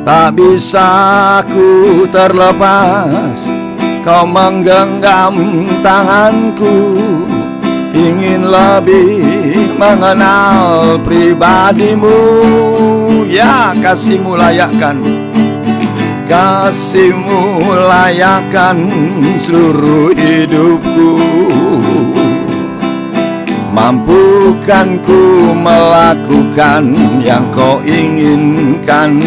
Tak bisa ku terlepas, kau menggenggam tanganku. Ingin lebih mengenal pribadimu. Ya, kasihmu layakkan, kasihmu layakkan seluruh hidupku. Mampukan ku melakukan yang kau inginkan.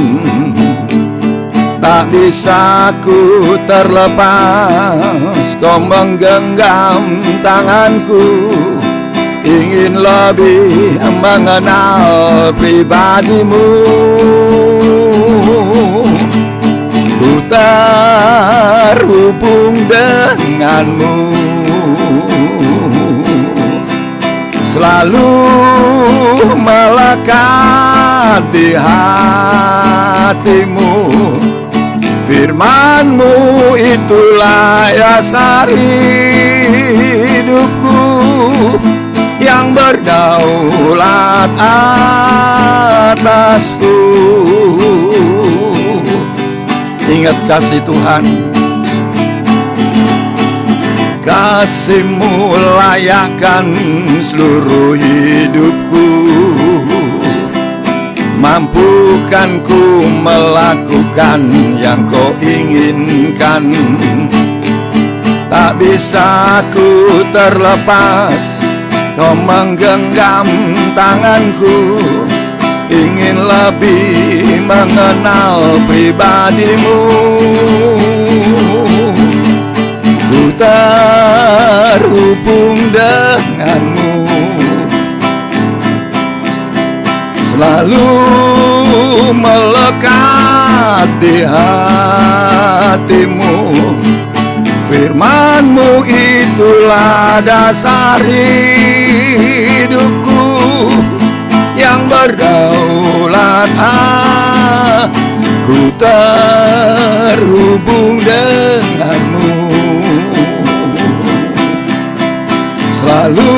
Tak bisa ku terlepas, kau menggenggam tanganku. Ingin lebih mengenal pribadimu. Ku terhubung denganmu, selalu melekat di hatimu. Firman-Mu itulah dasar hidupku, yang berdaulat atasku. Ingat kasih Tuhan, kasih-Mu layakkan seluruh hidupku. Mampukan ku melakukan yang kau inginkan. Tak bisa ku terlepas, kau menggenggam tanganku. Ingin lebih mengenal pribadimu. Ku terhubung denganmu, selalu melekat di hatimu. Firman-Mu itulah dasar hidupku, yang berdaulat aku terhubung denganmu. Selalu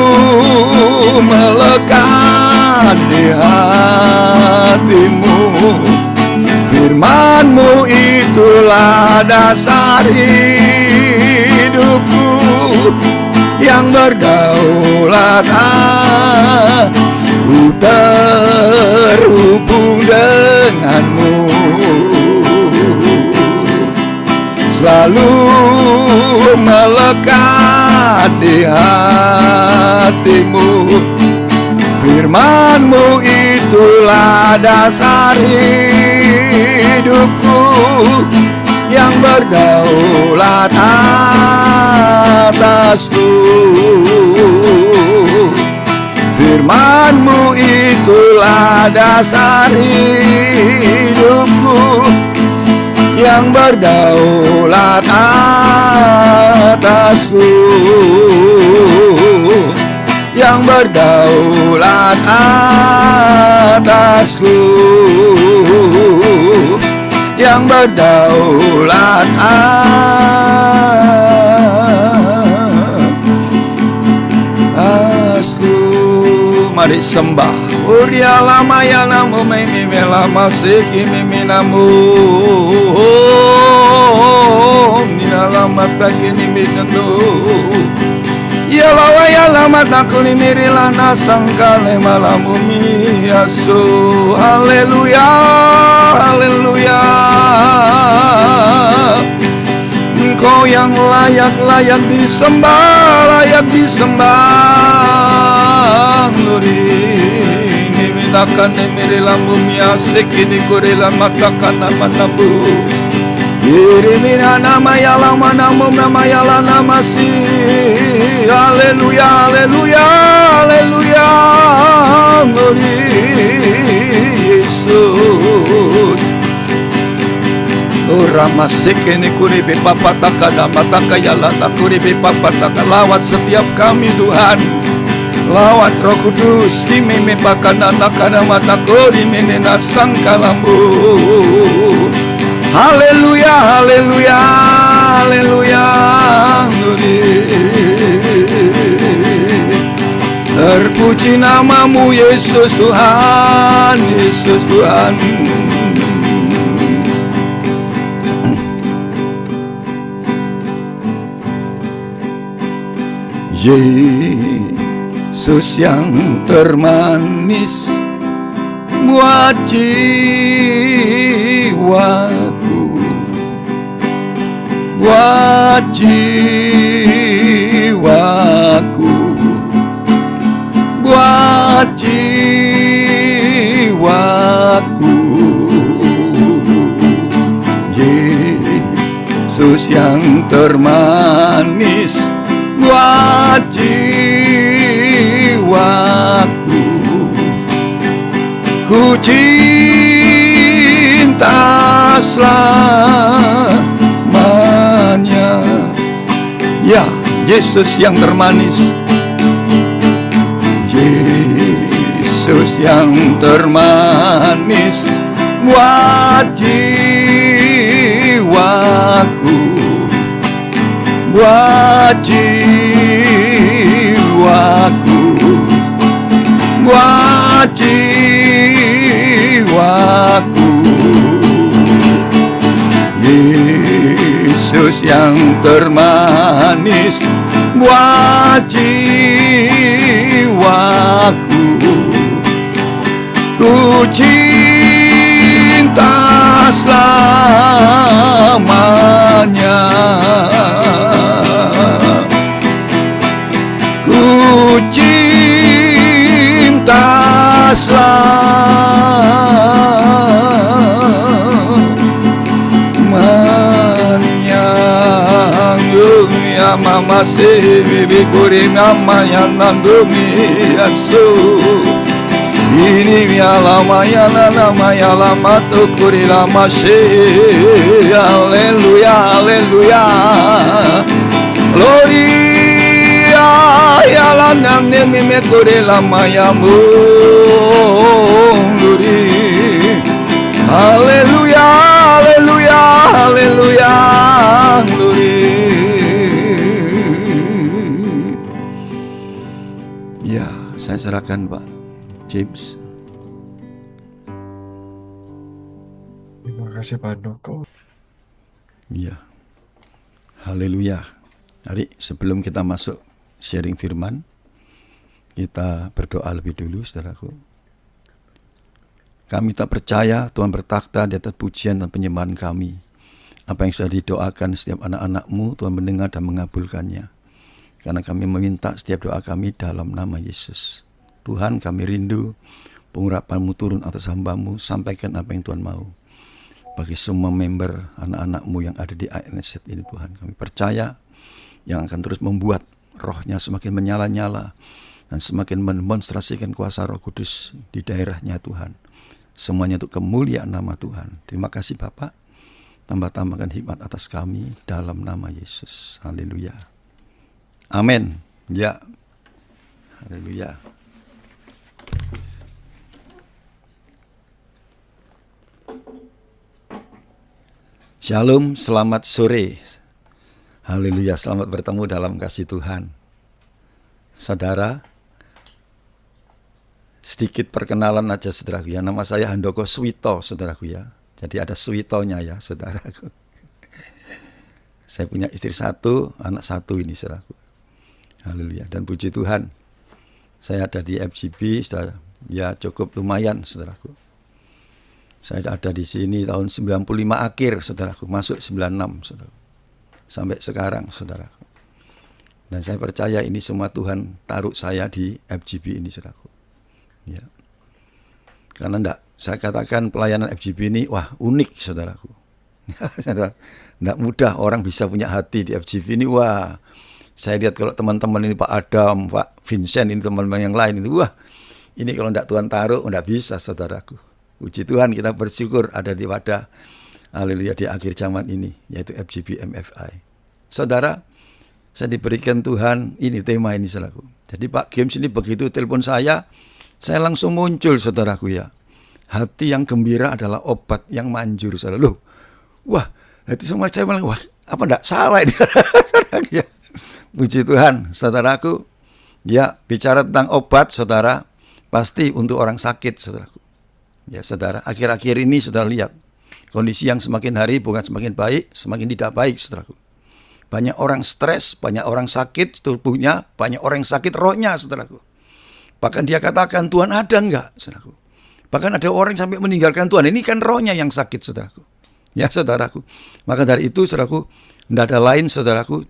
melekat di hatimu. Firman-Mu itulah dasar hidupku, yang berdaulat aku terhubung denganmu. Selalu melekat di hatimu. Firman-Mu itulah dasar hidupku, yang berdaulat atasku. Firman-Mu itulah dasar hidupku, yang berdaulat atasku. Yang berdaulat atasku. Yang berdaulat atasku. Mari sembah. Uria lama ya namu mimi lama seki mimi namu. Mira lama takini mitendo. Ya lawa ya lama takuni mirila nasangkale malamu miyasu. Haleluya, haleluya. Engkau yang layak disembah, layak disembah. Nuri nimitakan mirila mumiyaseki dikurila matakan namanabu. Irimina nama yala manamu nama yala nama si. Haleluya, haleluya, haleluya. Ngori Yesus. Rama sekeni kuribe papataka damataka yala takuribe papataka. Lawat setiap kami Tuhan, lawat Roh Kudus kimeme pakanana kana matakori menena sangkalambu. Haleluya, haleluya, haleluya. Terpuji namamu Yesus Tuhan, Yesus Tuhan. Yesus yang termanis buat jiwaku, buat jiwaku, buat jiwaku. Yesus yang termanis buat jiwaku, ku cinta selamanya. Ya, Yesus yang termanis, Yesus yang termanis buat jiwaku, buat jiwaku, buat jiwaku. Yesus yang termanis buat jiwaku, ku cinta selamanya, ku cinta selamanya. Ya mama se bibi kuri mama yang nandungi asu. Ini ya lama tu kuri lama she. Haleluya, haleluya, gloria ya la namne me kuri lama ya munguri. Haleluya, haleluya, haleluya, gloria. Ya, saya serahkan Pak James. Terima kasih Pak Handoko. Ya, haleluya. Mari sebelum kita masuk sharing firman, kita berdoa lebih dulu, saudaraku. Kami tak percaya Tuhan bertakhta di atas pujian dan penyembahan kami. Apa yang sudah didoakan setiap anak-anak-Mu, Tuhan mendengar dan mengabulkannya. Karena kami meminta setiap doa kami dalam nama Yesus. Tuhan, kami rindu pengurapan-Mu turun atas hamba-Mu, sampaikan apa yang Tuhan mau. Bagi semua member anak-anak-Mu yang ada di INSet ini Tuhan, kami percaya yang akan terus membuat rohnya semakin menyala-nyala dan semakin mendemonstrasikan kuasa Roh Kudus di daerahnya Tuhan. Semuanya untuk kemuliaan nama Tuhan. Terima kasih Bapak. Tambah-tambahkan hikmat atas kami dalam nama Yesus. Haleluya. Amin. Ya. Haleluya. Shalom, selamat sore. Haleluya, selamat bertemu dalam kasih Tuhan. Saudara, sedikit perkenalan aja saudaraku ya. Nama saya Handoko Swito saudaraku ya. Jadi ada Switonya ya saudaraku. Saya punya istri satu, anak satu ini saudaraku. Haleluya, dan puji Tuhan. Saya ada di FGB sudah ya cukup lumayan saudaraku. Saya ada di sini tahun 95 akhir saudaraku, masuk 96 saudaraku. Sampai sekarang saudaraku. Dan saya percaya ini semua Tuhan taruh saya di FGB ini saudaraku. Ya. Karena saya katakan pelayanan FGB ini wah unik saudaraku. Enggak mudah orang bisa punya hati di FGB ini. Wah, saya lihat kalau teman-teman ini Pak Adam, Pak Vincent, ini teman-teman yang lain ini, wah ini kalau enggak Tuhan taruh enggak bisa saudaraku. Puji Tuhan, kita bersyukur ada di wadah haleluya di akhir zaman ini, yaitu FGB MFI. Saudara, saya diberikan Tuhan ini tema ini saudaraku. Jadi Pak James ini begitu telepon saya langsung muncul saudaraku ya. Hati yang gembira adalah obat yang manjur saudara. Loh, wah, hati semua saya bilang, wah apa enggak salah ini saudaraku ya. Puji Tuhan, saudaraku. Ya, bicara tentang obat, saudara, pasti untuk orang sakit, saudaraku. Ya, saudara, akhir-akhir ini saudara lihat, kondisi yang semakin hari bukan semakin baik, semakin tidak baik, saudaraku. Banyak orang stres, banyak orang sakit tubuhnya, banyak orang yang sakit rohnya, saudaraku. Bahkan dia katakan, Tuhan ada enggak, saudaraku? Bahkan ada orang yang sampai meninggalkan Tuhan. Ini kan rohnya yang sakit, saudaraku. Ya, saudaraku. Maka dari itu, saudaraku, tidak ada lain, saudaraku,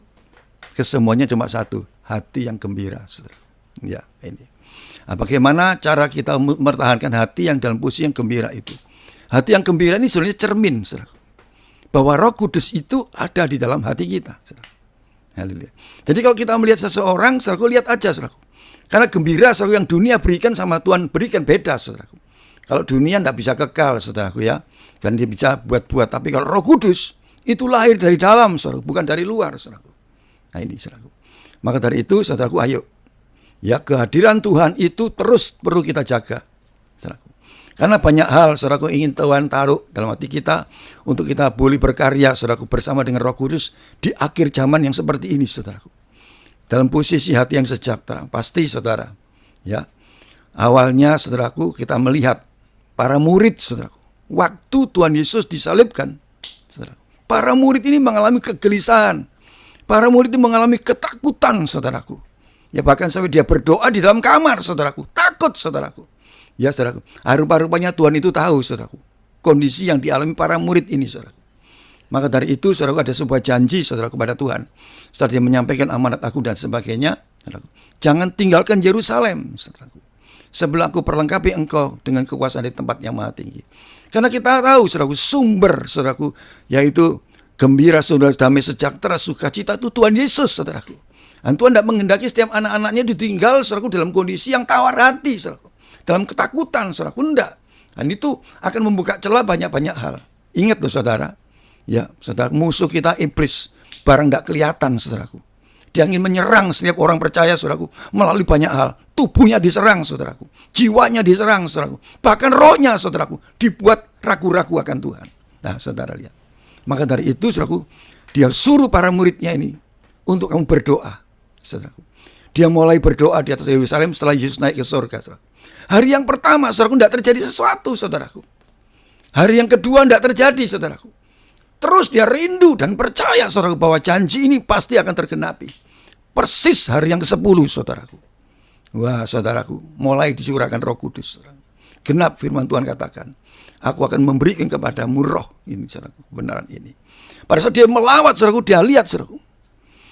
kesemuanya cuma satu, hati yang gembira, saudaraku. Ya, ini. Nah, bagaimana cara kita mempertahankan hati yang dalam posisi yang gembira itu? Hati yang gembira ini sebenarnya cermin, saudaraku, bahwa Roh Kudus itu ada di dalam hati kita, saudaraku. Haleluya. Jadi kalau kita melihat seseorang, saudaraku, lihat aja, saudaraku. Karena gembira, saudaraku, yang dunia berikan sama Tuhan berikan beda, saudaraku. Kalau dunia tidak bisa kekal, saudaraku, ya, dan dia bisa buat-buat. Tapi kalau Roh Kudus itu lahir dari dalam, saudaraku, bukan dari luar, saudaraku. Nah ini, saudaraku. Maka dari itu, saudaraku, ayo. Ya, kehadiran Tuhan itu terus perlu kita jaga, saudaraku. Karena banyak hal, saudaraku, ingin Tuhan taruh dalam hati kita untuk kita boleh berkarya, saudaraku, bersama dengan Roh Kudus di akhir zaman yang seperti ini, saudaraku. Dalam posisi hati yang sejahtera, pasti, saudara, ya. Awalnya, saudaraku, kita melihat para murid, saudaraku, waktu Tuhan Yesus disalibkan, saudaraku, para murid ini mengalami kegelisahan, para murid ini mengalami ketakutan, saudaraku. Ya, bahkan sampai dia berdoa di dalam kamar, saudaraku. Takut, saudaraku. Ya, saudaraku. Rupa-rupanya Tuhan itu tahu, saudaraku, kondisi yang dialami para murid ini, saudaraku. Maka dari itu, saudaraku, ada sebuah janji, saudaraku, kepada Tuhan. Setelah dia menyampaikan amanat aku dan sebagainya, saudaraku, jangan tinggalkan Yerusalem, saudaraku, sebelum aku perlengkapi engkau dengan kekuasaan di tempat yang maha tinggi. Karena kita tahu, saudaraku, sumber, saudaraku, yaitu gembira, saudara, damai, sejahtera, sukacita itu Tuhan Yesus, saudaraku. Dan Tuhan tidak menghendaki setiap anak-anaknya ditinggal, saudaraku, dalam kondisi yang tawar hati, saudaraku, dalam ketakutan, saudaraku, enggak. Dan itu akan membuka celah banyak-banyak hal. Ingat loh, saudara, ya, saudara, musuh kita iblis, barang tidak kelihatan, saudaraku. Dia ingin menyerang setiap orang percaya, saudaraku, melalui banyak hal. Tubuhnya diserang, saudaraku, jiwanya diserang, saudaraku, bahkan rohnya, saudaraku, dibuat ragu-ragu akan Tuhan. Nah, saudara lihat. Maka dari itu, saudaraku, dia suruh para muridnya ini untuk kamu berdoa, saudaraku. Dia mulai berdoa di atas Yerusalem setelah Yesus naik ke surga, saudaraku. Hari yang pertama, saudaraku, tidak terjadi sesuatu, saudaraku. Hari yang kedua tidak terjadi, saudaraku. Terus dia rindu dan percaya, saudaraku, bahwa janji ini pasti akan tergenapi. Persis hari yang ke-10, saudaraku. Wah, saudaraku, mulai dicurahkan Roh Kudus, saudaraku. Genap firman Tuhan katakan, aku akan memberikan kepadamu roh, ini, saudaraku, kebenaran ini. Pada saat dia melawat, saudaraku, dia lihat, saudaraku,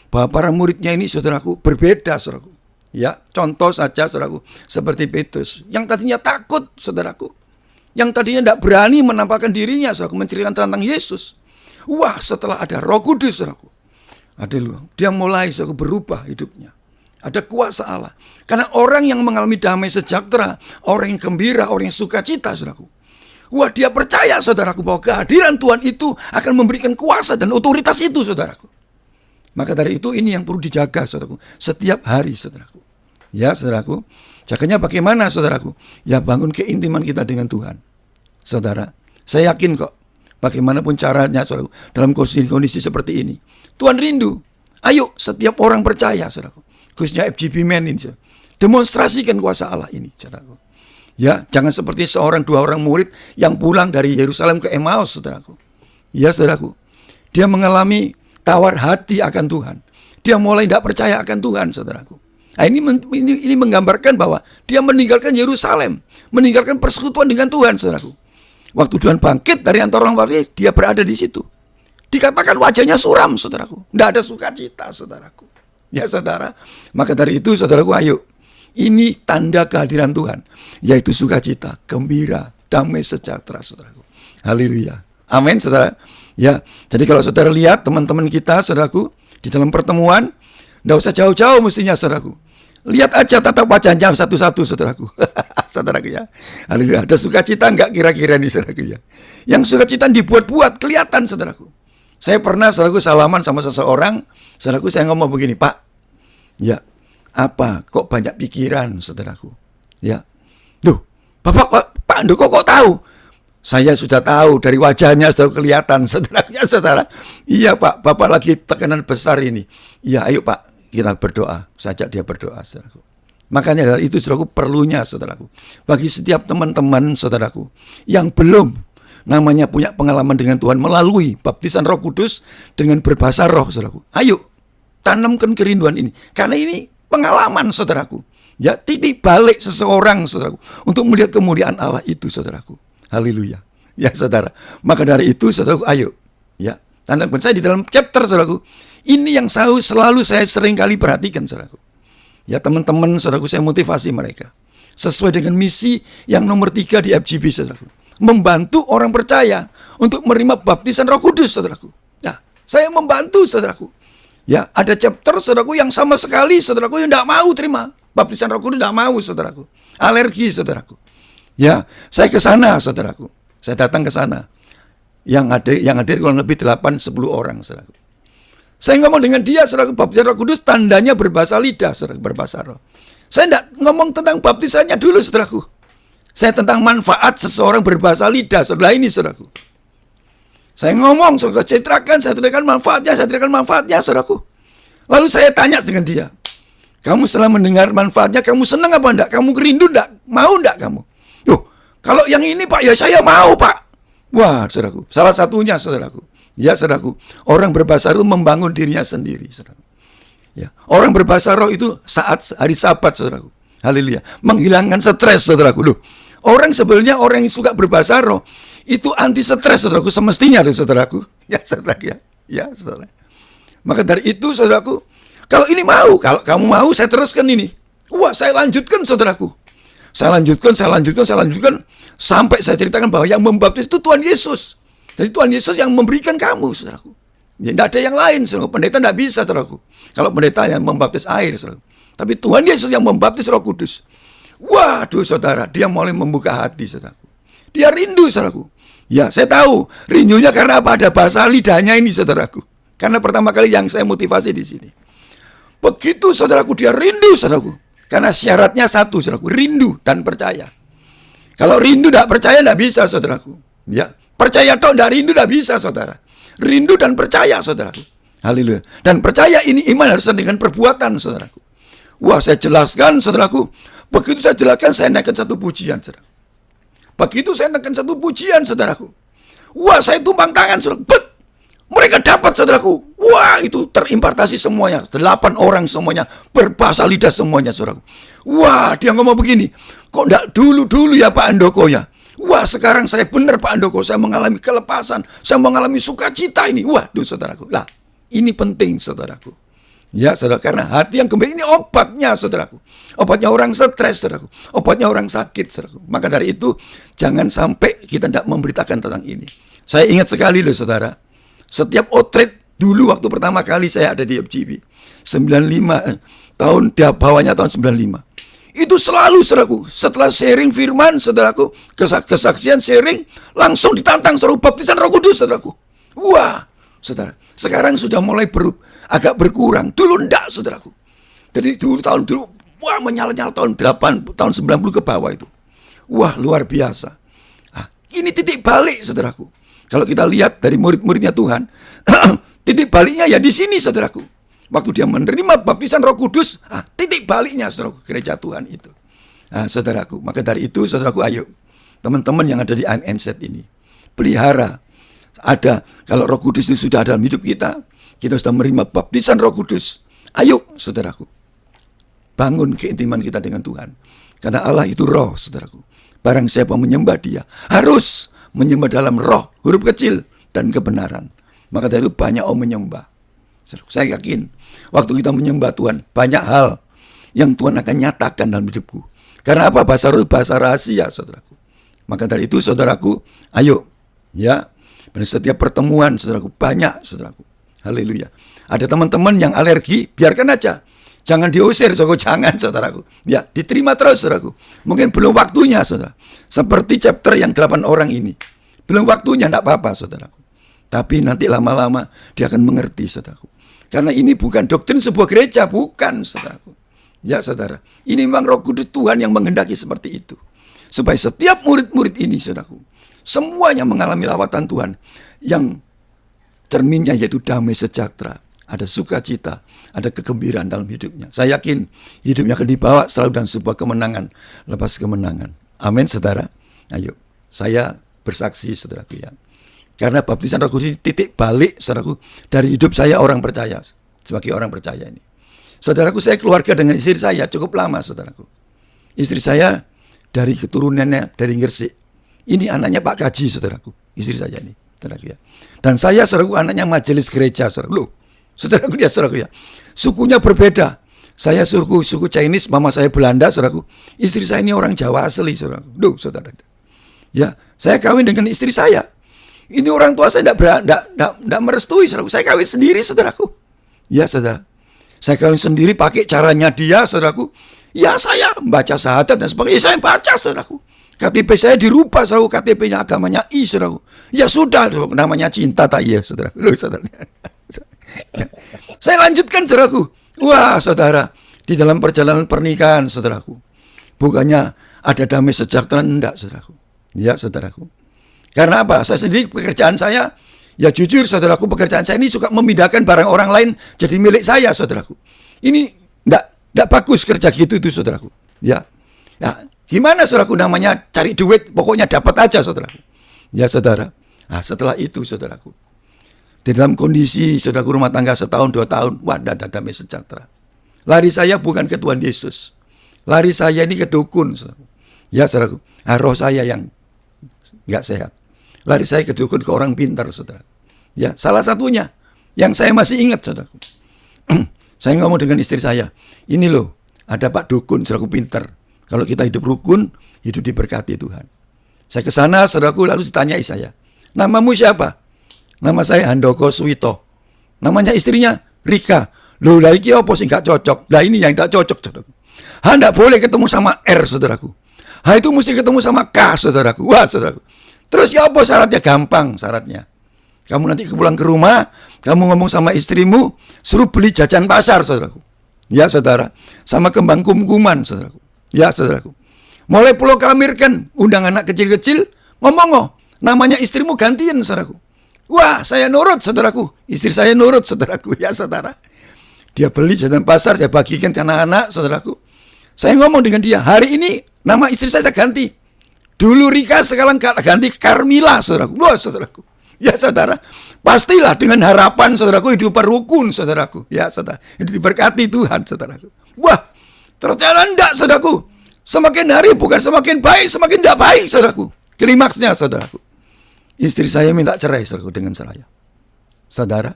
bahwa para muridnya ini, saudaraku, berbeda, saudaraku. Ya, contoh saja, saudaraku, seperti Petrus, yang tadinya takut, saudaraku, yang tadinya tidak berani menampakkan dirinya, saudaraku, menceritakan tentang Yesus. Wah, setelah ada Roh Kudus, saudaraku, dia mulai, saudaraku, berubah hidupnya. Ada kuasa Allah. Karena orang yang mengalami damai sejahtera, orang yang gembira, orang yang sukacita, saudaraku, wah, dia percaya, saudaraku, bahwa kehadiran Tuhan itu akan memberikan kuasa dan otoritas itu, saudaraku. Maka dari itu ini yang perlu dijaga, saudaraku, setiap hari, saudaraku. Ya, saudaraku, jaganya bagaimana, saudaraku? Ya, bangun keintiman kita dengan Tuhan. Saudara, saya yakin kok, bagaimanapun caranya, saudaraku, dalam kondisi seperti ini, Tuhan rindu. Ayo, setiap orang percaya, saudaraku, khususnya FGB Men ini, demonstrasikan kuasa Allah ini, saudaraku. Ya, jangan seperti seorang dua orang murid yang pulang dari Yerusalem ke Emmaus, saudaraku. Ya, saudaraku, dia mengalami tawar hati akan Tuhan. Dia mulai tidak percaya akan Tuhan, saudaraku. Nah, ini menggambarkan bahwa dia meninggalkan Yerusalem, meninggalkan persekutuan dengan Tuhan, saudaraku. Waktu Tuhan bangkit dari antara orang mati, dia berada di situ. Dikatakan wajahnya suram, saudaraku. Tidak ada sukacita, saudaraku. Ya, saudara. Maka dari itu, saudaraku, ayo. Ini tanda kehadiran Tuhan, yaitu sukacita, gembira, damai sejahtera, saudaraku. Haleluya. Amin, saudara. Ya, jadi kalau saudara lihat teman-teman kita, saudaraku, di dalam pertemuan, tidak usah jauh-jauh mestinya, saudaraku. Lihat aja tatap wajahnya satu-satu, saudaraku. Saudaraku, ya. Haleluya. Ada sukacita enggak kira-kira nih, saudaraku, ya? Yang sukacita dibuat-buat, kelihatan, saudaraku. Saya pernah, saudaraku, salaman sama seseorang, saudaraku, saya ngomong begini, Pak, ya, apa, kok banyak pikiran, saudaraku, ya. Duh, Pak Andoko kok tahu? Saya sudah tahu, dari wajahnya sudah kelihatan, saudara, saudara. Iya, Pak, Bapak lagi tekanan besar ini. Iya, ayo, Pak, kita berdoa. Sajak dia berdoa, saudaraku. Makanya dari itu, saudaraku, perlunya, saudaraku, bagi setiap teman-teman, saudaraku, yang belum namanya punya pengalaman dengan Tuhan melalui baptisan Roh Kudus dengan berbahasa roh, saudaraku. Ayo, tanamkan kerinduan ini. Karena ini pengalaman, saudaraku. Ya, titik balik seseorang, saudaraku, untuk melihat kemuliaan Allah itu, saudaraku. Haleluya. Ya, saudara. Maka dari itu, saudaraku, ayo. Ya, tanamkan. Saya di dalam chapter, saudaraku, ini yang selalu saya sering kali perhatikan, saudaraku. Ya, teman-teman, saudaraku, saya motivasi mereka. Sesuai dengan misi yang nomor 3 di FGB, saudaraku. Membantu orang percaya untuk menerima baptisan Roh Kudus, saudaraku. Nah, saya membantu, saudaraku. Ya, ada chapter, saudaraku, yang sama sekali, saudaraku, yang tidak mau terima baptisan Roh Kudus, tidak mau, saudaraku. Alergi, saudaraku. Ya, saya ke sana, saudaraku. Saya datang ke sana. Yang hadir kurang lebih 8-10 orang, saudaraku. Saya ngomong dengan dia, saudaraku, baptisan Roh Kudus tandanya berbahasa lidah, saudaraku, berbahasa roh. Saya tidak ngomong tentang baptisannya dulu, saudaraku. Saya tentang manfaat seseorang berbahasa lidah, saudara ini, saudaraku. Saya ngomong, saudara, saya terangkan manfaatnya, saudaraku. Lalu saya tanya dengan dia, kamu setelah mendengar manfaatnya, kamu senang apa enggak? Kamu rindu enggak? Mau enggak kamu? Kalau yang ini, Pak, ya saya mau, Pak. Wah, saudaraku, salah satunya, saudaraku. Ya, saudaraku, orang berbahasa roh membangun dirinya sendiri, saudaraku. Ya, orang berbahasa roh itu saat hari Sabat, saudaraku. Haleluya. Menghilangkan stres, saudaraku. Loh, orang sebenarnya orang yang suka berbahasa roh itu anti stres, saudaraku, semestinya, saudaraku. Ya, saudaraku, ya. Ya, saudara. Maka dari itu, saudaraku, kalau ini mau, kalau kamu mau, saya teruskan ini. Wah, saya lanjutkan, saudaraku. Saya lanjutkan, sampai saya ceritakan bahwa yang membaptis itu Tuhan Yesus. Jadi Tuhan Yesus yang memberikan kamu, saudaraku. Ya, tidak ada yang lain, saudaraku. Pendeta tidak bisa, saudaraku. Kalau pendeta yang membaptis air, saudaraku. Tapi Tuhan Yesus yang membaptis Roh Kudus. Waduh, saudara, dia mulai membuka hati, saudaraku. Dia rindu, saudaraku. Ya, saya tahu rindunya karena apa? Ada bahasa lidahnya ini, saudaraku. Karena pertama kali yang saya motivasi di sini. Begitu, saudaraku, dia rindu, saudaraku. Karena syaratnya satu, saudaraku, rindu dan percaya. Kalau rindu tidak percaya tidak bisa, saudaraku. Ya, percaya toh tidak rindu tidak bisa, saudara. Rindu dan percaya, saudaraku. Haleluya. Dan percaya ini iman harus dengan perbuatan, saudaraku. Wah, saya jelaskan, saudaraku. Begitu saya jelaskan, saya naikkan satu pujian, saudaraku. Begitu saya naikkan satu pujian, saudaraku. Wah, saya tumpang tangan, saudaraku. Mereka dapat, saudaraku. Wah, itu terimpartasi semuanya. 8 orang semuanya. Berbahasa lidah semuanya, saudaraku. Wah, dia ngomong begini. Kok enggak dulu ya Pak Andoko ya? Wah, sekarang saya benar Pak Andoko. Saya mengalami kelepasan. Saya mengalami sukacita ini. Waduh, saudaraku. Lah, ini penting, saudaraku. Ya, saudara. Karena hati yang gembira ini obatnya, saudaraku. Obatnya orang stres, saudaraku. Obatnya orang sakit, saudaraku. Maka dari itu, jangan sampai kita tidak memberitakan tentang ini. Saya ingat sekali loh, saudara. Setiap outreach dulu waktu pertama kali saya ada di FGB 95 tahun dia bawahnya tahun 95. Itu selalu, saudaraku, setelah sharing firman, saudaraku, kesaksian sharing, langsung ditantang suruh baptisan Roh Kudus, saudaraku. Wah, saudara, sekarang sudah mulai agak berkurang. Dulu enggak, saudaraku. Jadi dulu wah, menyala-nyala tahun 90 ke bawah itu. Wah, luar biasa. Nah, ini titik balik, saudaraku. Kalau kita lihat dari murid-muridnya Tuhan, titik baliknya ya di sini, saudaraku. Waktu dia menerima baptisan Roh Kudus, titik baliknya, saudaraku, gereja Tuhan itu. Saudaraku, maka dari itu, saudaraku, ayo, teman-teman yang ada di ANZ ini, pelihara. Ada, kalau Roh Kudus itu sudah dalam hidup kita sudah menerima baptisan Roh Kudus. Ayo, saudaraku, bangun keintiman kita dengan Tuhan. Karena Allah itu roh, saudaraku. Barang siapa menyembah dia, harus menyembah dalam roh, huruf kecil, dan kebenaran. Maka dari itu banyak orang menyembah. Saya yakin, waktu kita menyembah Tuhan, banyak hal yang Tuhan akan nyatakan dalam hidupku. Karena apa? Bahasa roh, bahasa rahasia, saudaraku. Maka dari itu, saudaraku, ayo, ya, pada setiap pertemuan, saudaraku, banyak, saudaraku. Haleluya. Ada teman-teman yang alergi, biarkan aja. Jangan diusir, jangan, saudaraku. Ya, diterima terus, saudaraku. Mungkin belum waktunya, saudara. Seperti chapter yang 8 orang ini. Belum waktunya, tidak apa-apa, saudaraku. Tapi nanti lama-lama dia akan mengerti, saudaraku. Karena ini bukan doktrin sebuah gereja, bukan, saudaraku. Ya, saudara. Ini memang Roh Kudus Tuhan yang menghendaki seperti itu. Supaya setiap murid-murid ini, saudaraku, semuanya mengalami lawatan Tuhan yang cerminnya yaitu damai sejahtera. Ada sukacita, ada kegembiraan dalam hidupnya. Saya yakin hidupnya akan dibawa selalu dalam sebuah kemenangan, lepas kemenangan. Amin, saudara. Ayo, saya bersaksi, saudaraku ya. Karena baptisan Roh Kudus titik balik, saudaraku, dari hidup saya orang percaya, sebagai orang percaya ini. Saudaraku, saya keluarga dengan istri saya cukup lama, saudaraku. Istri saya dari keturunannya dari Gresik. Ini anaknya Pak Kaji, saudaraku. Istri saya ini, saudaraku ya. Dan saya, saudaraku, anaknya majelis gereja, saudaraku. Loh, saudaraku dia, saudaraku ya. Sukunya berbeda. Saya suku Chinese, mama saya Belanda, saudaraku. Istri saya ini orang Jawa asli, saudaraku. Loh, saudara. Ya, saya kawin dengan istri saya. Ini orang tua saya tidak merestui, saudaraku. Saya kawin sendiri, saudaraku. Ya, saudara. Saya kawin sendiri pakai caranya dia, saudaraku. Ya, saya baca syahadat dan sebagainya. Saya baca, saudaraku. KTP saya dirubah, saudaraku. KTP-nya agamanya I, saudaraku. Ya sudah, namanya cinta tak iya, saudara. Loh, saudara. Saya lanjutkan, saudaraku. Wah, saudara. Di dalam perjalanan pernikahan, saudaraku. Bukannya ada damai sejahtera, enggak, saudaraku. Ya, saudaraku. Karena apa? Saya sendiri pekerjaan saya, ya jujur saudaraku, pekerjaan saya ini suka memindahkan barang orang lain jadi milik saya, saudaraku. Ini enggak bagus kerja gitu itu, saudaraku. Ya. Nah, gimana saudaraku, namanya cari duit, pokoknya dapat aja, saudaraku. Ya, saudara. Nah, setelah itu, saudaraku, di dalam kondisi saudaraku rumah tangga setahun 2 tahun, wah, ada damai sejahtera. Lari saya bukan ke Tuhan Yesus. Lari saya ini ke dukun, saudaraku. Ya, saudaraku. Nah, roh saya yang enggak sehat. Lari saya ke dukun, ke orang pintar, saudara. Ya, salah satunya yang saya masih ingat, saudaraku. Saya ngomong dengan istri saya, ini loh, ada Pak Dukun, saudaraku, pintar. Kalau kita hidup rukun, hidup diberkati Tuhan. Saya ke sana, saudaraku, lalu ditanyai saya, namamu siapa? Nama saya Handoko Suwito. Namanya istrinya Rika. Loh, lah iki apa sih nggak cocok? Lah ini yang nggak cocok, saudaraku. Nggak boleh ketemu sama R, saudaraku. Itu mesti ketemu sama K, saudaraku. Wah, saudaraku. Terus ya apa syaratnya? Gampang syaratnya. Kamu nanti pulang ke rumah, kamu ngomong sama istrimu, suruh beli jajan pasar, saudaraku. Ya, saudara. Sama kembang kumkuman, saudaraku. Ya, saudaraku. Mulai pulau Kamirkan, undang anak kecil-kecil, ngomong, namanya istrimu gantian, saudaraku. Wah, saya nurut, saudaraku. Istri saya nurut, saudaraku. Ya, saudara. Dia beli jajan pasar, saya bagikan ke anak-anak, saudaraku. Saya ngomong dengan dia, hari ini nama istri saya ganti. Dulu Rika, sekarang ganti Carmila, saudaraku. Wah, saudaraku. Ya, saudara. Pastilah dengan harapan, saudaraku, hidup rukun, saudaraku. Ya, saudara. Hidup diberkati Tuhan, saudaraku. Wah, ternyata enggak, saudaraku. Semakin hari bukan semakin baik, semakin tidak baik, saudaraku. Klimaksnya, saudaraku. Istri saya minta cerai, saudaraku, dengan saya. Saudara,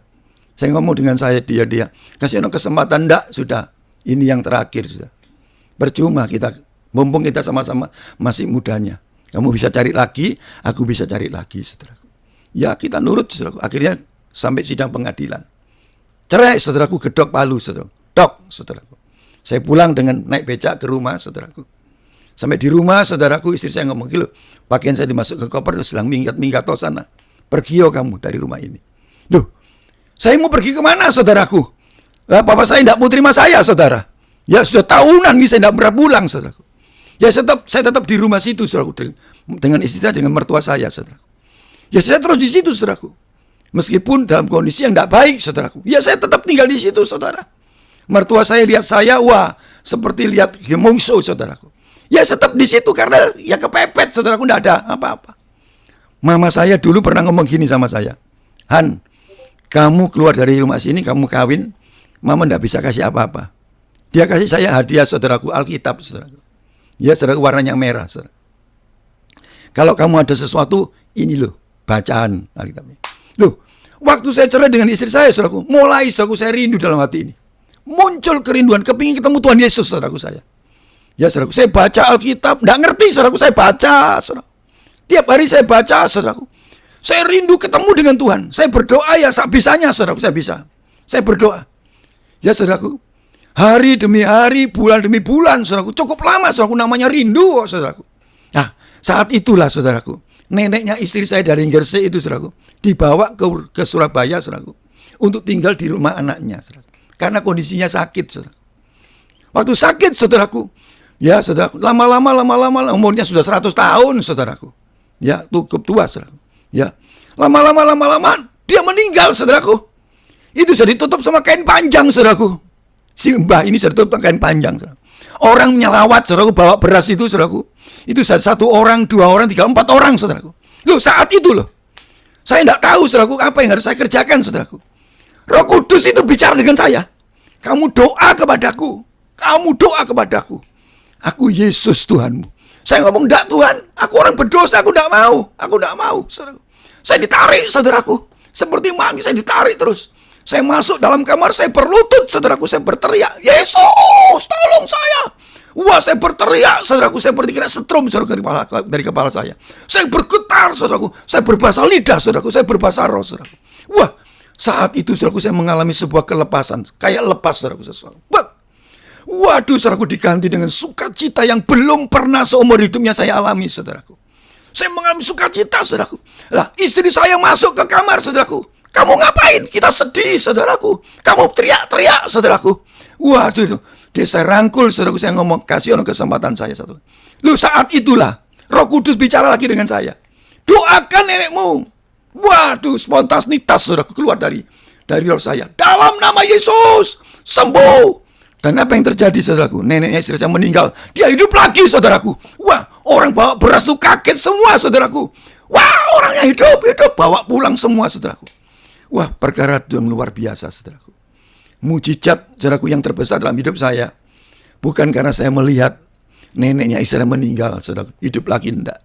saya ngomong dengan saya, dia. Kasih kesempatan, enggak, sudah. Ini yang terakhir, sudah. Percuma kita, mumpung kita sama-sama masih mudanya. Kamu bisa cari lagi, aku bisa cari lagi, saudaraku. Ya, kita nurut, saudaraku. Akhirnya sampai sidang pengadilan. Cerai, saudaraku, gedok Palu, saudaraku. Dok, saudaraku. Saya pulang dengan naik becak ke rumah, saudaraku. Sampai di rumah, saudaraku, istri saya ngomong, "Loh, pakaian saya dimasuk ke koper, sedang minggat-minggat toh sana. Pergi kamu dari rumah ini." Duh, saya mau pergi kemana, saudaraku? Papa saya tidak mau terima saya, saudara. Ya, sudah tahunan nih saya tidak pernah pulang, saudaraku. Ya, saya tetap di rumah situ, saudaraku, dengan istri saya, dengan mertua saya, saudaraku. Ya, saya terus di situ, saudaraku. Meskipun dalam kondisi yang tidak baik, saudaraku. Ya, saya tetap tinggal di situ, saudara. Mertua saya lihat saya, wah, seperti lihat gemongso, saudaraku. Ya, tetap di situ karena ya kepepet, saudaraku, tidak ada apa-apa. Mama saya dulu pernah ngomong gini sama saya, Han, kamu keluar dari rumah sini, kamu kawin, mama tidak bisa kasih apa-apa. Dia kasih saya hadiah, saudaraku, Alkitab, saudaraku. Ya, saudaraku, warnanya merah, saudara. Kalau kamu ada sesuatu, ini loh, bacaan Alkitabnya. Loh, waktu saya cerai dengan istri saya, saudaraku, mulai, saudaraku, saya rindu dalam hati ini. Muncul kerinduan, kepingin ketemu Tuhan Yesus, saudaraku saya. Ya, saudaraku, saya baca Alkitab, tidak ngerti, saudaraku, saya baca, saudaraku. Tiap hari saya baca, saudaraku. Saya rindu ketemu dengan Tuhan. Saya berdoa ya, sebisanya, saudaraku, saya bisa. Saya berdoa. Ya, saudaraku. Hari demi hari, bulan demi bulan, saudaraku. Cukup lama, saudaraku, namanya rindu, saudaraku. Nah, saat itulah, saudaraku, neneknya istri saya dari Gresik itu, saudaraku, dibawa ke Surabaya, saudaraku, untuk tinggal di rumah anaknya, saudaraku. Karena kondisinya sakit, saudaraku. Waktu sakit, saudaraku, ya, saudaraku, lama-lama, umurnya sudah 100 tahun, saudaraku. Ya, cukup tua, saudaraku. Ya, lama-lama, dia meninggal, saudaraku. Itu sudah ditutup sama kain panjang, saudaraku. Si mbah ini sudah tutup kain panjang, saudara. Orang nyelawat, saudaraku, bawa beras itu, saudaraku. Itu satu orang, 2 orang, 3, 4 orang, saudaraku. Loh, saat itu loh, saya tidak tahu, saudaraku, apa yang harus saya kerjakan, saudaraku. Roh Kudus itu bicara dengan saya. Kamu doa kepadaku. Kamu doa kepadaku. Aku Yesus Tuhanmu. Saya ngomong, enggak Tuhan, aku orang berdosa, aku enggak mau. Aku enggak mau, saudaraku. Saya ditarik, saudaraku. Seperti mami, saya ditarik terus. Saya masuk dalam kamar, saya berlutut, saudaraku. Saya berteriak, Yesus, tolong saya. Wah, saya berteriak, saudaraku. Saya seperti kena setrum, saudaraku, dari kepala saya. Saya bergetar, saudaraku. Saya berbahasa lidah, saudaraku. Saya berbahasa roh, saudaraku. Wah, saat itu, saudaraku, saya mengalami sebuah kelepasan. Kayak lepas, saudaraku, sesuatu. Waduh, saudaraku, diganti dengan sukacita yang belum pernah seumur hidupnya saya alami, saudaraku. Saya mengalami sukacita, saudaraku. Lah, istri saya masuk ke kamar, saudaraku. Kamu ngapain? Kita sedih, saudaraku. Kamu teriak-teriak, saudaraku. Waduh, itu. Dia saya rangkul, saudaraku. Saya ngomong, kasih orang kesempatan saya satu. Loh, saat itulah Roh Kudus bicara lagi dengan saya. Doakan nenekmu. Waduh, spontanitas, saudaraku, keluar dari roh saya. Dalam nama Yesus, sembuh. Dan apa yang terjadi, saudaraku? Neneknya istri saya meninggal. Dia hidup lagi, saudaraku. Wah, orang bawa beras tuh kaget semua, saudaraku. Wah, orangnya hidup. Bawa pulang semua, saudaraku. Wah, perkara yang luar biasa, saudaraku. Mujizat, saudaraku, yang terbesar dalam hidup saya. Bukan karena saya melihat neneknya istri saya meninggal, saudaraku. Hidup lagi, enggak.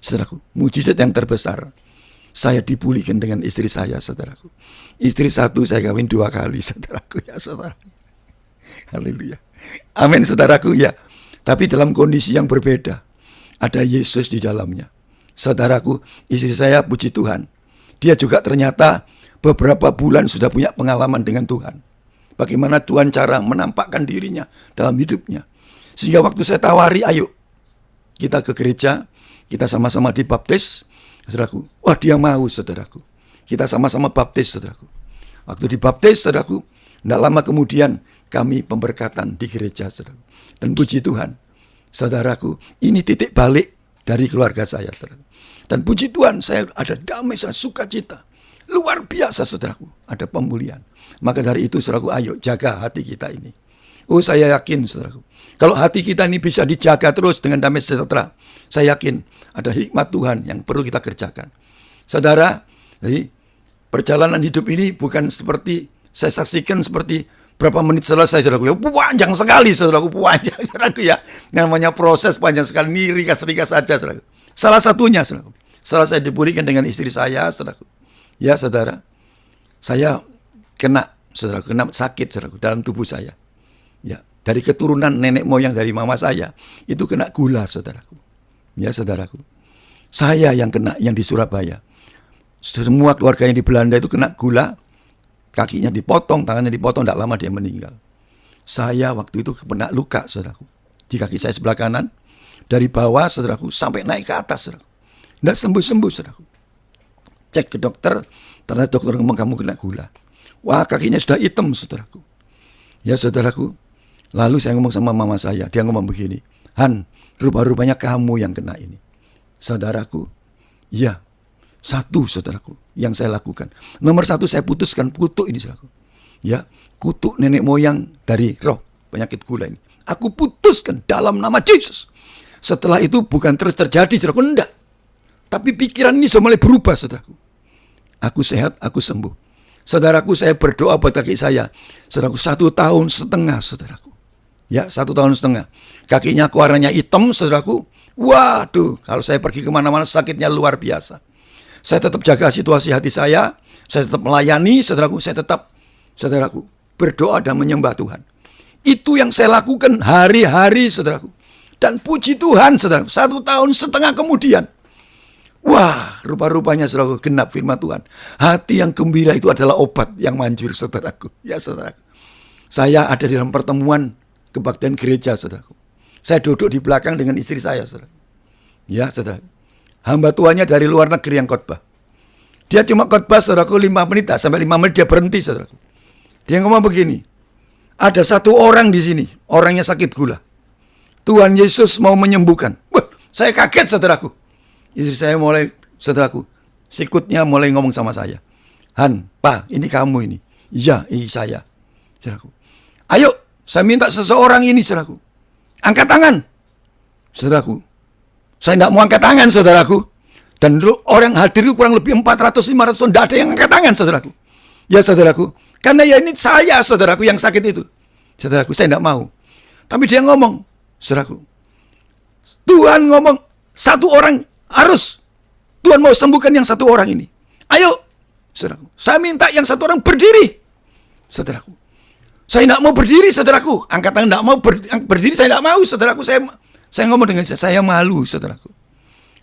Saudaraku, mujizat yang terbesar. Saya dipulihkan dengan istri saya, saudaraku. Istri satu saya kawin 2 kali, saudaraku. Ya, saudara. Haleluya. Amin, saudaraku, ya. Tapi dalam kondisi yang berbeda. Ada Yesus di dalamnya. Saudaraku, istri saya, puji Tuhan, dia juga ternyata beberapa bulan sudah punya pengalaman dengan Tuhan. Bagaimana Tuhan cara menampakkan dirinya dalam hidupnya. Sehingga waktu saya tawari, ayo kita ke gereja, kita sama-sama dibaptis, saudaraku. Wah, dia mau, saudaraku. Kita sama-sama baptis, saudaraku. Waktu dibaptis, saudaraku, tidak lama kemudian kami pemberkatan di gereja, saudaraku. Dan puji Tuhan, saudaraku, ini titik balik dari keluarga saya, saudaraku. Dan puji Tuhan, saya ada damai, saya sukacita. Luar biasa, saudaraku. Ada pemulihan. Maka dari itu, saudaraku, ayo jaga hati kita ini. Oh, saya yakin, saudaraku. Kalau hati kita ini bisa dijaga terus dengan damai sejahtera, saya yakin ada hikmat Tuhan yang perlu kita kerjakan. Saudara, jadi perjalanan hidup ini bukan seperti saya saksikan seperti berapa menit selesai, saudaraku. Ya, panjang sekali, saudaraku, panjang, saudaraku, ya. Namanya proses panjang sekali, ini ringkas-ringkas saja, saudaraku. Salah satunya, saudaraku, setelah saya dipulihkan dengan istri saya, saudaraku. Ya, saudara, saya kena sakit, saudaraku, dalam tubuh saya. Ya, dari keturunan nenek moyang dari mama saya, itu kena gula, saudaraku. Ya, saudaraku. Saya yang kena, yang di Surabaya. Semua keluarga yang di Belanda itu kena gula. Kakinya dipotong, tangannya dipotong, tidak lama dia meninggal. Saya waktu itu kena luka, saudaraku. Di kaki saya sebelah kanan, dari bawah, saudaraku, sampai naik ke atas, saudaraku. Tidak sembuh-sembuh, saudaraku. Cek ke dokter, ternyata dokter ngomong kamu kena gula. Wah, kakinya sudah hitam, saudaraku. Ya, saudaraku. Lalu saya ngomong sama mama saya, dia ngomong begini, Han, rupa-rupanya kamu yang kena ini. Saudaraku, ya. Satu, saudaraku, yang saya lakukan. Nomor 1, saya putuskan kutuk ini, saudaraku. Ya, kutuk nenek moyang dari roh penyakit gula ini. Aku putuskan dalam nama Yesus. Setelah itu bukan terus terjadi, saudaraku, enggak. Tapi pikiran ini sudah mulai berubah, saudaraku. Aku sehat, aku sembuh. Saudaraku, saya berdoa buat kaki saya. Saudaraku, 1,5 tahun, saudaraku. Ya, 1,5 tahun. Kakinya warnanya hitam, saudaraku. Waduh, kalau saya pergi kemana-mana sakitnya luar biasa. Saya tetap jaga situasi hati saya tetap melayani, saudaraku, saya tetap, saudaraku, berdoa dan menyembah Tuhan. Itu yang saya lakukan hari-hari, saudaraku. Dan puji Tuhan, saudaraku, 1,5 tahun kemudian, wah, rupa-rupanya, saudaraku, genap firman Tuhan. Hati yang gembira itu adalah obat yang manjur, saudaraku. Ya, saudaraku. Saya ada di dalam pertemuan kebaktian gereja, saudaraku. Saya duduk di belakang dengan istri saya, saudaraku. Ya, saudaraku. Hamba Tuhannya dari luar negeri yang khotbah. Dia cuma khotbah, saudaraku, 5 menit, sampai 5 menit dia berhenti, saudaraku. Dia ngomong begini, ada satu orang di sini, orangnya sakit gula. Tuhan Yesus mau menyembuhkan. Wah, saya kaget, saudaraku. Istri saya mulai, saudaraku, sikutnya mulai ngomong sama saya. Han, Pak, ini kamu ini. Iya, ini saya. Saudaraku. Ayo, saya minta seseorang ini, saudaraku. Angkat tangan. Saudaraku. Saya tidak mau angkat tangan, saudaraku. Dan orang hadir itu kurang lebih 400-500 tahun, tidak ada yang angkat tangan, saudaraku. Ya saudaraku, karena ya ini saya, saudaraku, yang sakit itu. Saudaraku, saya tidak mau. Tapi dia ngomong, saudaraku, Tuhan ngomong, satu orang harus, Tuhan mau sembuhkan yang satu orang ini. Ayo, saudaraku, saya minta yang satu orang berdiri. Saudaraku, saya tidak mau berdiri, saudaraku. Angkat tangan tidak mau berdiri, saya tidak mau, saudaraku. Saya ngomong dengan saya malu, saudaraku.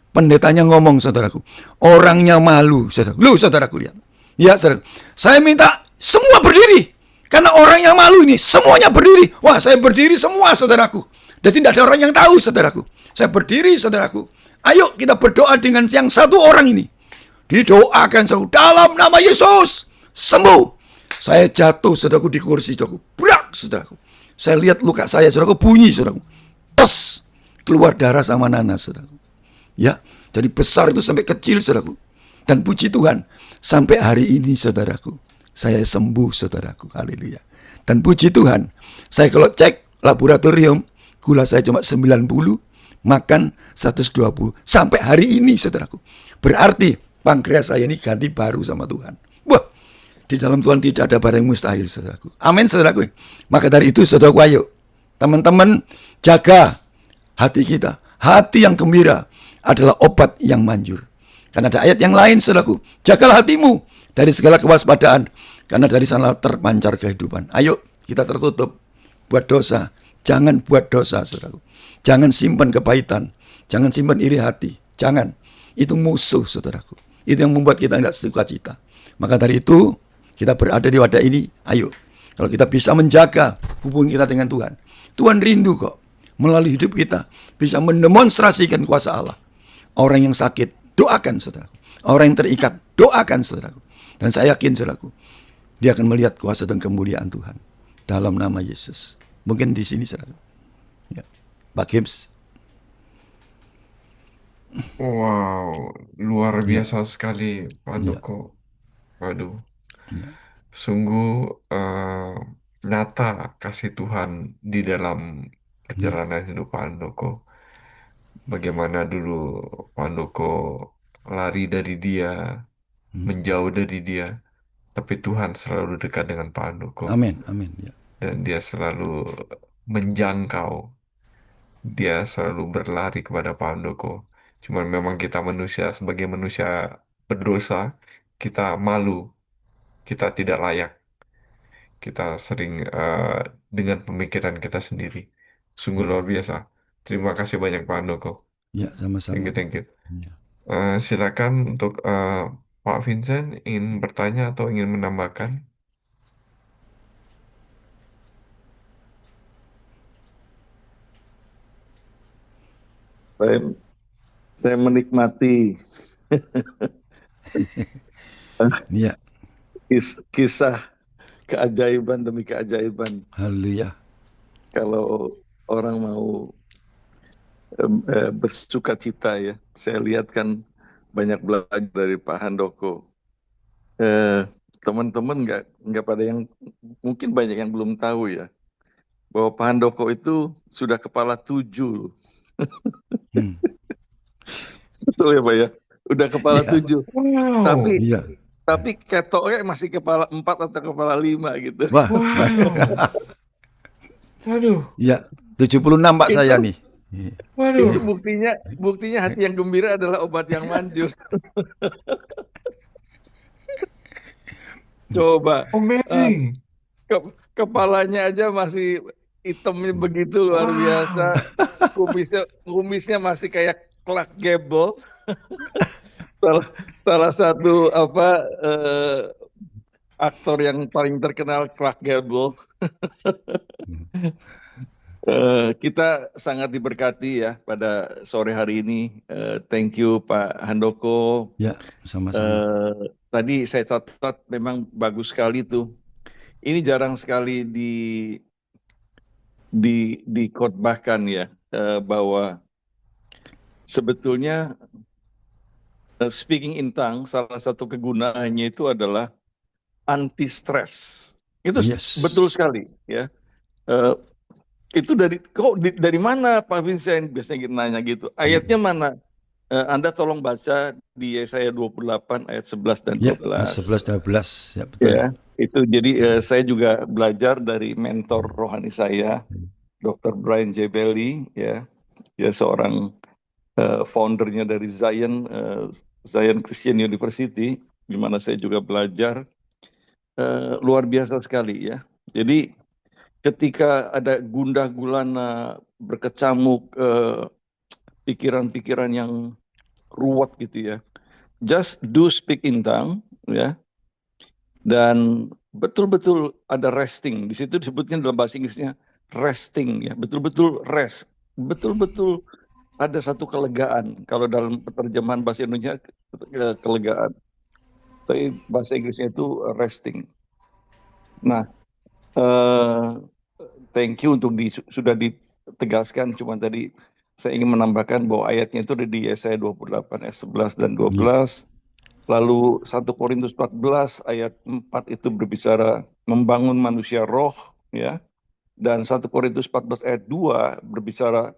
Pendetanya ngomong, saudaraku, orangnya malu, saudaraku. Loh, saudaraku, lihat. Ya, saudaraku, saya minta semua berdiri. Karena orang yang malu ini, semuanya berdiri. Wah, saya berdiri semua, saudaraku. Dan tidak ada orang yang tahu, saudaraku. Saya berdiri, saudaraku. Ayo kita berdoa dengan yang satu orang ini. Didoakan, saudaraku, dalam nama Yesus. Sembuh. Saya jatuh, saudaraku, di kursi, saudaraku. Brak, saudaraku. Saya lihat luka saya, saudaraku, bunyi, saudaraku. Tes, keluar darah sama nanas, saudaraku. Ya, jadi besar itu sampai kecil, saudaraku. Dan puji Tuhan, sampai hari ini, saudaraku, saya sembuh, saudaraku. Haleluya. Dan puji Tuhan, saya kalau cek laboratorium, gula saya cuma 90, makan 120. Sampai hari ini, saudaraku. Berarti pankreas saya ini ganti baru sama Tuhan. Wah, di dalam Tuhan tidak ada barang mustahil, saudaraku. Amin, saudaraku. Maka dari itu, saudaraku, ayo, teman-teman, jaga hati kita. Hati yang gembira adalah obat yang manjur. Karena ada ayat yang lain, saudaraku. Jagalah hatimu dari segala kewaspadaan, karena dari sana terpancar kehidupan. Ayo, kita tertutup. Buat dosa. Jangan buat dosa, saudaraku. Jangan simpan kepahitan. Jangan simpan iri hati. Jangan. Itu musuh, saudaraku. Itu yang membuat kita tidak sukacita. Maka dari itu, kita berada di wadah ini. Ayo, kalau kita bisa menjaga hubungan kita dengan Tuhan. Tuhan rindu kok. Melalui hidup kita bisa mendemonstrasikan kuasa Allah. Orang yang sakit, doakan, saudaraku. Orang yang terikat, doakan, saudaraku. Dan saya yakin, saudaraku, dia akan melihat kuasa dan kemuliaan Tuhan dalam nama Yesus. Mungkin di sini, saudaraku. Ya. Pak Gibbs. Wow, luar Ya, biasa sekali, Pak ya, Handoko. Waduh, ya, sungguh nyata kasih Tuhan di dalam ya. perjalanan hidup Pak Handoko. Bagaimana dulu Pak Handoko lari dari dia, menjauh dari dia, tapi Tuhan selalu dekat dengan Pak Handoko. Amin, amin. Ya, Dan dia selalu menjangkau, dia selalu berlari kepada Pak Handoko. Cuman memang kita manusia, sebagai manusia berdosa, kita malu, kita tidak layak. Kita sering dengan pemikiran kita sendiri. Sungguh luar biasa. Terima kasih banyak Pak Handoko. ya, Thank sama-sama. you, thank you. Ya. Silakan untuk Pak Vincent ingin bertanya atau ingin menambahkan. Saya, saya menikmati Ya, kisah keajaiban demi keajaiban. haleluya. Kalau orang mau bersuka cita ya, saya lihat kan banyak belajar dari Pak Handoko. Teman-teman nggak pada yang mungkin banyak yang belum tahu ya, bahwa Pak Handoko itu sudah kepala 7 loh. Hmm. Betul ya Pak ya, udah kepala Ya, 7. Wow, iya. Tapi ketoknya masih kepala 4 atau kepala 5 gitu. Wah, wow, waduh, ya, 76 Pak saya Itu nih. waduh, itu buktinya hati yang gembira adalah obat yang manjur. Coba amazing. kepalanya aja masih hitamnya begitu luar biasa. Wow, Kumisnya masih kayak Clark Gable. salah satu aktor yang paling terkenal, Clark Gable. Kita sangat diberkati ya pada sore hari ini. Thank you Pak Handoko. Ya, sama-sama. Tadi saya catat memang bagus sekali tuh. Ini jarang sekali dikotbahkan ya, bahwa sebetulnya speaking in tongues salah satu kegunaannya itu adalah anti stres. Itu Yes. betul sekali ya. Itu dari mana Pak Vincent, biasanya kita nanya gitu. Ayatnya mana? Anda tolong baca di Yesaya 28 ayat 11 dan Ya, 12. 11 12 ya betul. Ya, itu jadi saya juga belajar dari mentor rohani saya, Dr. Brian J. Bailey, ya. Dia seorang foundernya dari Zion Christian University, di mana saya juga belajar. Luar biasa sekali ya. Jadi ketika ada gundah gulana berkecamuk pikiran-pikiran yang ruwet gitu ya, just do speak in tongue ya, dan betul-betul ada resting. Di situ disebutnya dalam bahasa Inggrisnya resting ya, betul-betul rest, betul-betul ada satu kelegaan. Kalau dalam terjemahan bahasa Indonesia kelegaan, tapi bahasa Inggrisnya itu resting. Nah, thank you untuk sudah ditegaskan. Cuma tadi saya ingin menambahkan bahwa ayatnya itu ada di Yesaya 28 ayat 11 dan 12. Lalu 1 Korintus 14 ayat 4 itu berbicara membangun manusia roh ya. Dan 1 Korintus 14 ayat 2 berbicara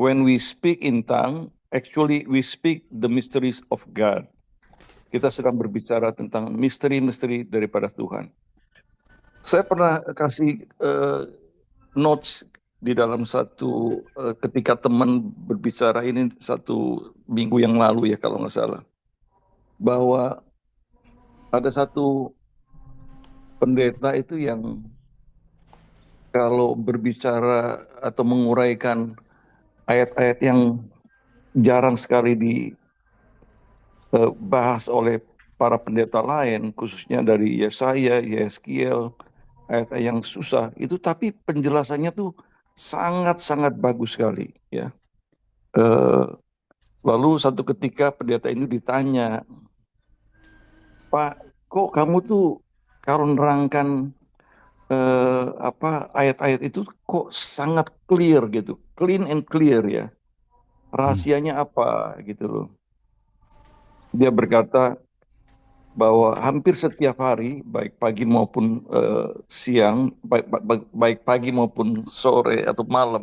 when we speak in tongue, actually we speak the mysteries of God. Kita sedang berbicara tentang misteri-misteri daripada Tuhan. Saya pernah kasih notes di dalam satu ketika teman berbicara ini 1 minggu yang lalu ya kalau nggak salah, bahwa ada satu pendeta itu yang kalau berbicara atau menguraikan ayat-ayat yang jarang sekali dibahas oleh para pendeta lain, khususnya dari Yesaya, Yeskiel, ayat-ayat yang susah itu, tapi penjelasannya tuh sangat-sangat bagus sekali ya. Lalu satu ketika pendeta ini ditanya, Pak, kok kamu tuh kalau nerangkan ayat-ayat itu kok sangat clear gitu, clean and clear ya. Rahasianya apa gitu loh. Dia berkata bahwa hampir setiap hari, baik pagi maupun siang, baik pagi maupun sore atau malam,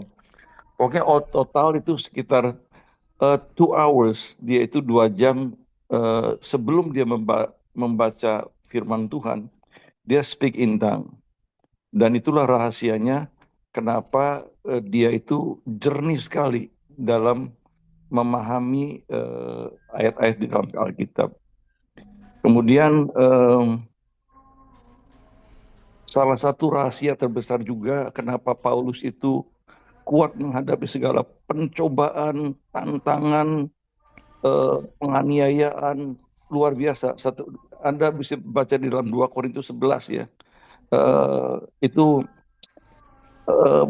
pokoknya total itu sekitar 2 hours, dia itu 2 jam sebelum dia membaca firman Tuhan, dia speak in tongue. Dan itulah rahasianya kenapa dia itu jernih sekali dalam memahami ayat-ayat di dalam Alkitab. Kemudian salah satu rahasia terbesar juga kenapa Paulus itu kuat menghadapi segala pencobaan, tantangan, penganiayaan luar biasa. Anda bisa baca di dalam 2 Korintus 11 ya. Itu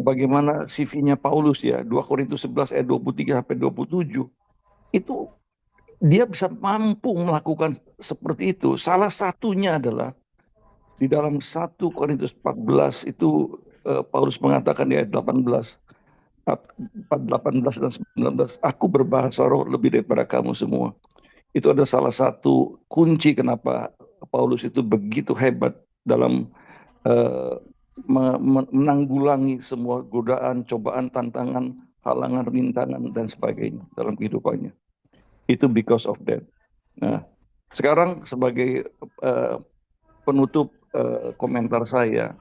bagaimana CV-nya Paulus ya. 2 Korintus 11 ayat 23 sampai 27. Itu dia bisa mampu melakukan seperti itu. Salah satunya adalah di dalam 1 Korintus 14 itu Paulus mengatakan di ayat 18 dan 19, aku berbahasa roh lebih daripada kamu semua. Itu ada salah satu kunci kenapa Paulus itu begitu hebat dalam menanggulangi semua godaan, cobaan, tantangan, halangan, rintangan, dan sebagainya dalam kehidupannya. Itu because of that. Nah, sekarang sebagai penutup komentar saya,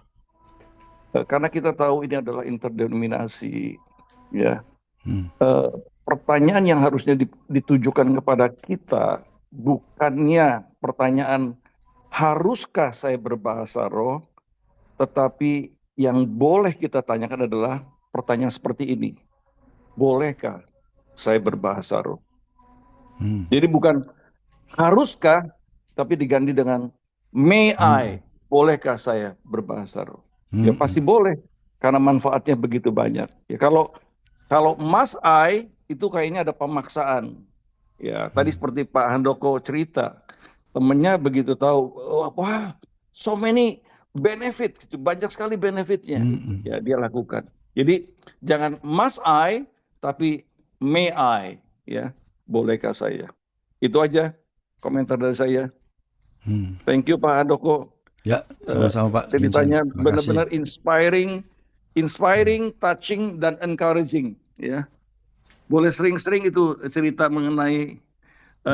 karena kita tahu ini adalah interdenominasi, ya. Pertanyaan yang harusnya ditujukan kepada kita bukannya pertanyaan haruskah saya berbahasa roh, tetapi yang boleh kita tanyakan adalah pertanyaan seperti ini, bolehkah saya berbahasa roh? Jadi bukan haruskah, tapi diganti dengan may I, bolehkah saya berbahasa roh? Ya pasti boleh, karena manfaatnya begitu banyak. Ya kalau must I, itu kayaknya ada pemaksaan. Ya tadi seperti Pak Handoko cerita, temennya begitu tahu, wah so many benefit, banyak sekali benefitnya, ya dia lakukan. Jadi jangan must I, tapi may I, ya bolehkah saya? Itu aja komentar dari saya. Thank you Pak Handoko. Ya, sama-sama Pak. Ceritanya Vincent. Terima benar-benar kasih. inspiring, touching, dan encouraging, ya. boleh sering-sering itu cerita mengenai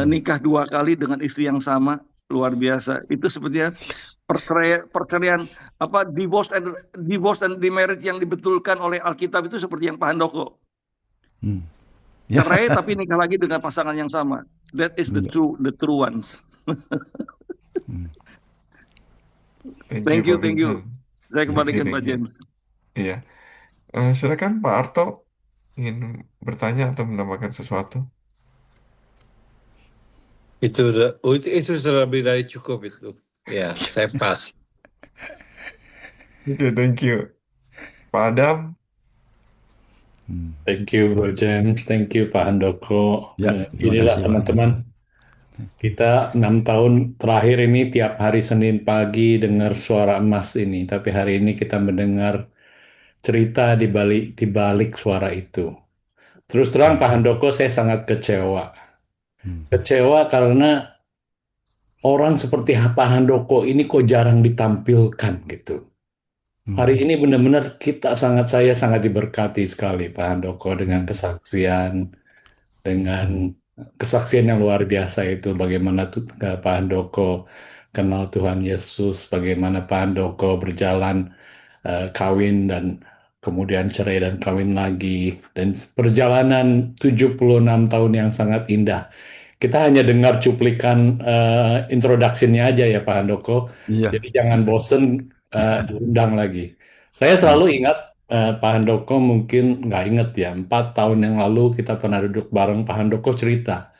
nikah 2 kali dengan istri yang sama, luar biasa. Itu sepertinya perceraian apa divorce and remarriage yang dibetulkan oleh Alkitab itu seperti yang Pak Handoko. Hmm. Ya. Cerai tapi nikah lagi dengan pasangan yang sama. That is Iya. the true ones. Hmm. Thank you Thank you, Pak thank Vincent. you. Saya Thank you, kembalikan thank Pak you. James. Iya. Silakan Pak Arto ingin bertanya atau menambahkan sesuatu. Itu sudah lebih dari cukup itu. Ya, saya pas. Oke, thank you. Pak Adam, Hmm. Thank you, Bro James. Thank you, Pak Handoko. Ya, terima Inilah kasih Pak. teman-teman, kita 6 tahun terakhir ini tiap hari Senin pagi dengar suara emas ini. Tapi hari ini kita mendengar cerita di balik suara itu. Terus terang Pak Handoko, saya sangat kecewa. Hmm. Kecewa karena orang seperti Pak Handoko ini kok jarang ditampilkan gitu. Hari Hmm. ini benar-benar saya sangat diberkati sekali Pak Handoko dengan Hmm. kesaksian, dengan kesaksian yang luar biasa itu bagaimana tuh Pak Handoko kenal Tuhan Yesus, bagaimana Pak Handoko berjalan kawin dan kemudian cerai dan kawin lagi dan perjalanan 76 tahun yang sangat indah. Kita hanya dengar cuplikan introduction-nya aja ya Pak Handoko. Iya. Jadi jangan bosen diundang lagi. Saya selalu ingat Pak Handoko mungkin nggak inget ya, 4 tahun yang lalu kita pernah duduk bareng Pak Handoko cerita.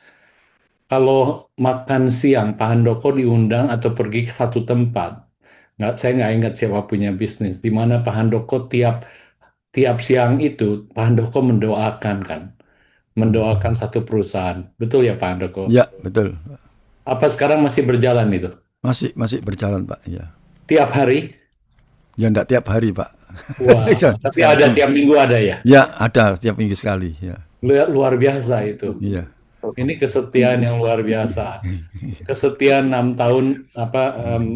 Kalau makan siang Pak Handoko diundang atau pergi ke satu tempat, saya nggak ingat siapa punya bisnis, di mana Pak Handoko tiap tiap siang itu Pak Handoko mendoakan kan, mendoakan satu perusahaan. Betul ya Pak Handoko? Ya, betul. Apa sekarang masih berjalan itu? Masih berjalan Pak. Ya. Tiap hari? Ya enggak tiap hari Pak. Wah, tapi Sekarang ada ini. tiap minggu ada ya? Ya, ada tiap minggu sekali. Ya. Luar biasa itu. Iya. Ini kesetiaan yang luar biasa. Kesetiaan 6 tahun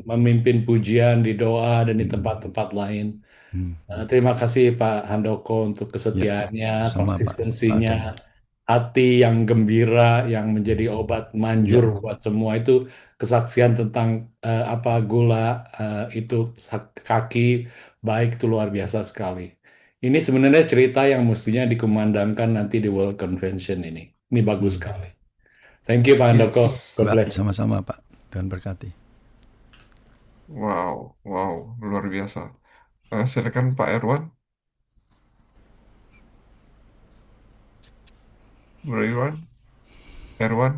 memimpin pujian di doa dan di tempat-tempat lain. Hmm. Terima kasih Pak Handoko untuk Ya, kesetiaannya, sama Pak. konsistensinya, hati yang gembira yang menjadi obat manjur buat semua itu kesaksian tentang gula itu kaki baik itu luar biasa sekali. Ini sebenarnya cerita yang mestinya dikumandangkan nanti di World Convention ini. Ini bagus sekali. Thank you Pak Handoko. Yes. God Pak, bless. sama-sama Pak. Tuhan berkati. Wow, wow, luar biasa. Silakan Pak Erwan, Bro Erwan.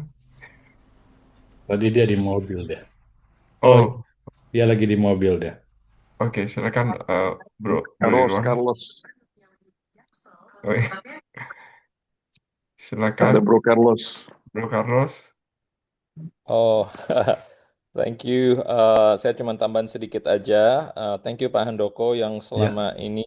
Tadi dia di mobil deh. Oh, Oh, dia lagi di mobil deh. oke, silakan Bro Carlos, Irwan. Carlos. Oh, iya. Ada Silakan Bro Carlos. Bro Carlos. Oh, thank you. Saya cuma tambahan sedikit aja. Thank you Pak Handoko yang Ya. selama ini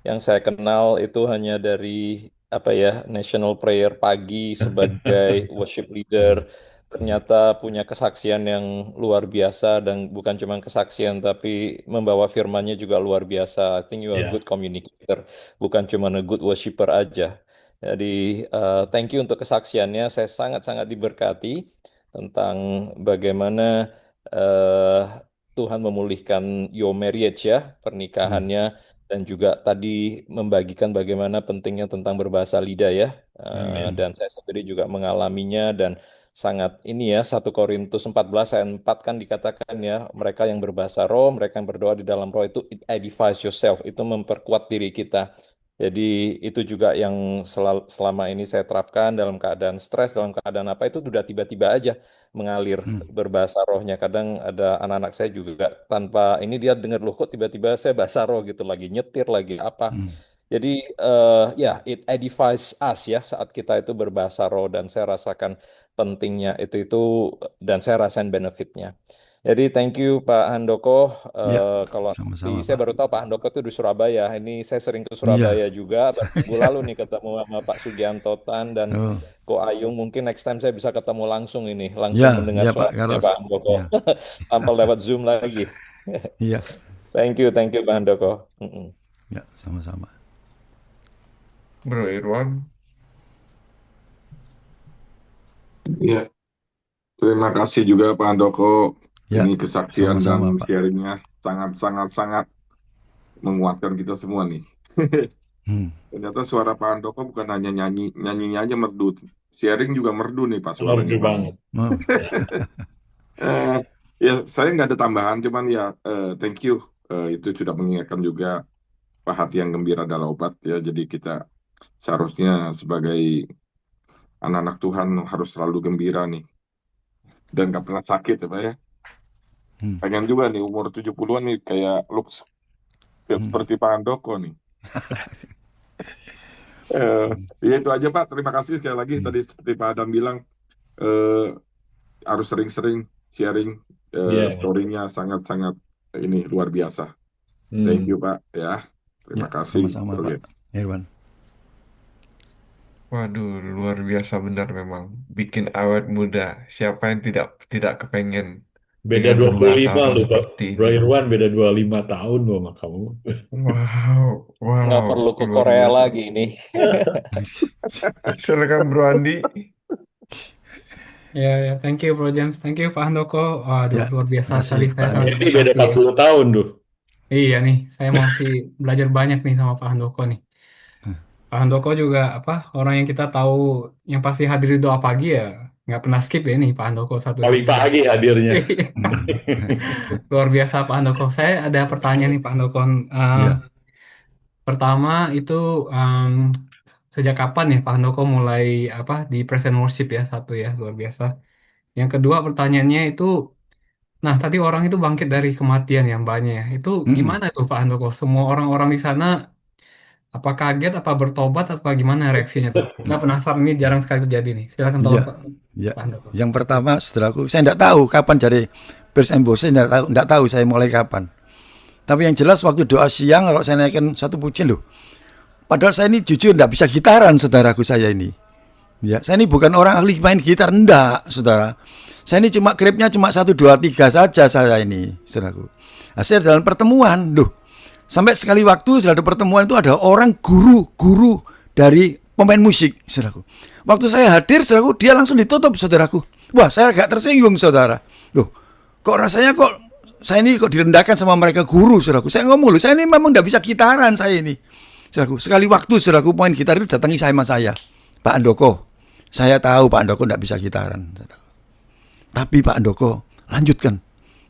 yang saya kenal itu hanya dari apa ya National Prayer pagi sebagai worship leader. Ternyata punya kesaksian yang luar biasa dan bukan cuma kesaksian tapi membawa firman-Nya juga luar biasa. I think you are a Ya. good communicator, bukan cuma a good worshiper aja. Jadi thank you untuk kesaksiannya. Saya sangat-sangat diberkati tentang bagaimana eh, Tuhan memulihkan your marriage ya, Hmm. pernikahannya, dan juga tadi membagikan bagaimana pentingnya tentang berbahasa lidah ya. Amin. Dan saya sendiri juga mengalaminya dan sangat ini ya 1 Korintus 14 ayat 4 kan dikatakan ya mereka yang berbahasa roh, mereka yang berdoa di dalam roh itu it edifies yourself, itu memperkuat diri kita. Jadi itu juga yang selama ini saya terapkan dalam keadaan stres, dalam keadaan apa itu sudah tiba-tiba aja mengalir berbahasa rohnya. Kadang ada anak-anak saya juga tanpa ini dia dengar loh kok tiba-tiba saya bahasa roh gitu lagi nyetir lagi apa. Jadi ya it edifies us ya saat kita itu berbahasa roh dan saya rasakan pentingnya itu dan saya rasain benefitnya. Jadi thank you Pak Handoko. Ya, Kalau sama-sama saya Pak. baru tahu Pak Handoko itu di Surabaya. Ini saya sering ke Iya. Surabaya juga. Baru minggu lalu nih ketemu sama Pak Sugianto Tan dan Oh. Ko Ayung. Mungkin next time saya bisa ketemu langsung ini, langsung Ya, mendengar ya Pak suaranya Carlos. Pak Handoko Ya. tanpa lewat Zoom lagi. Iya. Thank you Pak Handoko. Ya, sama-sama. Bro Irwan. Iya, terima kasih juga Pak Handoko. Ya, Ini kesaksian sama-sama dan Pak. sharingnya sangat menguatkan kita semua nih. Hmm. Ternyata suara Pak Handoko bukan hanya nyanyinya aja merdu, sharing juga merdu nih Pak Merdu suaranya Pak. banget. Oh, Eh, ya saya nggak ada tambahan, cuman ya thank you. Itu sudah mengingatkan juga Pak, hati yang gembira adalah obat ya. Jadi kita seharusnya sebagai anak-anak Tuhan harus selalu gembira nih dan nggak pernah sakit ya Pak ya. hmm. Pengen juga nih umur 70-an nih kayak looks seperti Pak Handoko nih. Eh, ya itu aja Pak. Terima kasih sekali lagi. Tadi seperti Pak Adam bilang eh, harus sering-sering sharing Iya. story-nya sangat-sangat ini luar biasa. Thank you Pak ya. Terima Ya, kasih. sama-sama Oke. Pak Irwan. Waduh, luar biasa benar memang. Bikin awet muda. Siapa yang tidak kepengen Beda dengan pembahasa 25 roh loh, Pak. seperti Bro ini? Irwan beda 25 tahun loh sama kamu. Nggak Wow, perlu ke luar Korea biasa. lagi nih. Silakan Bro Andi. Ya, thank you Bro James, thank you Pak Handoko. Waduh, Ya, luar biasa makasih sekali. Pak Saya Andi. sangat Ini terima beda kasih ya. 40 tahun tuh. Iya nih, saya masih belajar banyak nih sama Pak Handoko nih. Pak Handoko juga orang yang kita tahu yang pasti hadir di doa pagi ya, nggak pernah skip ya nih Pak Handoko Paling satu-satunya. pagi hadirnya. Luar biasa Pak Handoko. Saya ada pertanyaan nih Pak Handoko. Ya. Pertama itu sejak kapan ya Pak Handoko mulai di present worship ya, satu ya, luar biasa. Yang kedua pertanyaannya itu, nah tadi orang itu bangkit dari kematian yang banyak ya. Itu Mm-mm. gimana tuh Pak Handoko? Semua orang-orang di sana apa kaget, apa bertobat, atau gimana reaksinya tuh? Saya penasaran, ini jarang sekali terjadi nih. Silakan tolong Ya, ya. Pak Handoko. Yang pertama, saudaraku, saya tidak tahu kapan jadi present worship, saya tidak tahu saya mulai kapan. Tapi yang jelas waktu doa siang kalau saya naikkan satu pujian loh. Padahal saya ini jujur tidak bisa gitaran, saudaraku saya ini. Ya, saya ini bukan orang ahli main gitar, enggak, saudara. Saya ini cuma gripnya cuma 1, 2, 3 saja saya ini, saudaraku. Hasil dalam pertemuan, loh. Sampai sekali waktu dalam pertemuan itu ada orang guru dari pemain musik, saudaraku. Waktu saya hadir, saudaraku, dia langsung ditutup, saudaraku. Wah, saya agak tersinggung, saudara. Loh, kok rasanya kok saya ini kok direndahkan sama mereka guru, saudaraku. Saya ngomong loh, saya ini memang tidak bisa gitaran saya ini. Saudaraku, sekali waktu saudaraku main gitar itu datangi sama saya, Pak Handoko. Saya tahu Pak Handoko tidak bisa gitaran, saudaraku. Tapi Pak Handoko, lanjutkan.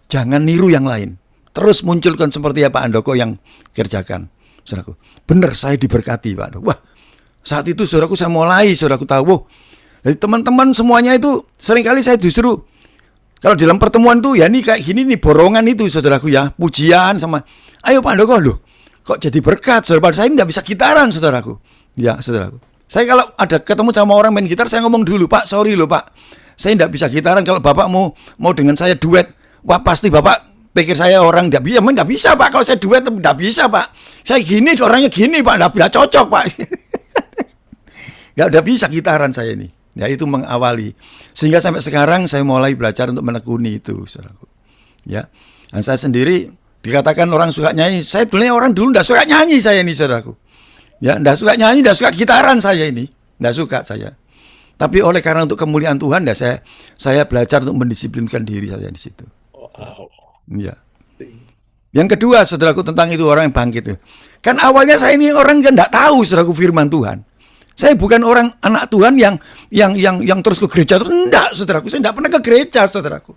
Jangan niru yang lain. Terus munculkan seperti apa Pak Handoko yang kerjakan, saudaraku. Benar, saya diberkati Pak Handoko. Wah, saat itu saudaraku saya mulai, saudaraku tahu. Jadi teman-teman semuanya itu seringkali saya justru kalau dalam pertemuan tuh ya ini kayak gini nih borongan itu saudaraku ya, pujian sama ayo Pak Handoko loh. Kok jadi berkat, saudara? Saya tidak bisa gitaran, saudaraku. Ya, saudaraku. Saya kalau ada ketemu sama orang main gitar, saya ngomong dulu, Pak, sorry loh, Pak. Saya tidak bisa gitaran. Kalau Bapak mau dengan saya duet, wah pasti Bapak pikir saya orang tidak bisa. Tidak bisa, Pak. Kalau saya duet, tidak bisa, Pak. Saya gini, orangnya gini, Pak. Tidak cocok, Pak. Tidak bisa gitaran saya ini. Ya, itu mengawali. Sehingga sampai sekarang saya mulai belajar untuk menekuni itu, saudaraku. Ya, dan saya sendiri dikatakan orang suka nyanyi. Saya sebenarnya orang dulu tidak suka nyanyi saya ini, saudaraku. Ya, tidak suka nyanyi, tidak suka gitaran saya ini. Tidak suka saya. Tapi oleh karena untuk kemuliaan Tuhan, ya saya belajar untuk mendisiplinkan diri saya di situ. Wow. Ya. Yang kedua, saudaraku, tentang itu orang yang bangkit itu. Kan awalnya saya ini orang yang tidak tahu, saudaraku, firman Tuhan. Saya bukan orang anak Tuhan yang terus ke gereja. Tidak, saudaraku. Saya tidak pernah ke gereja, saudaraku.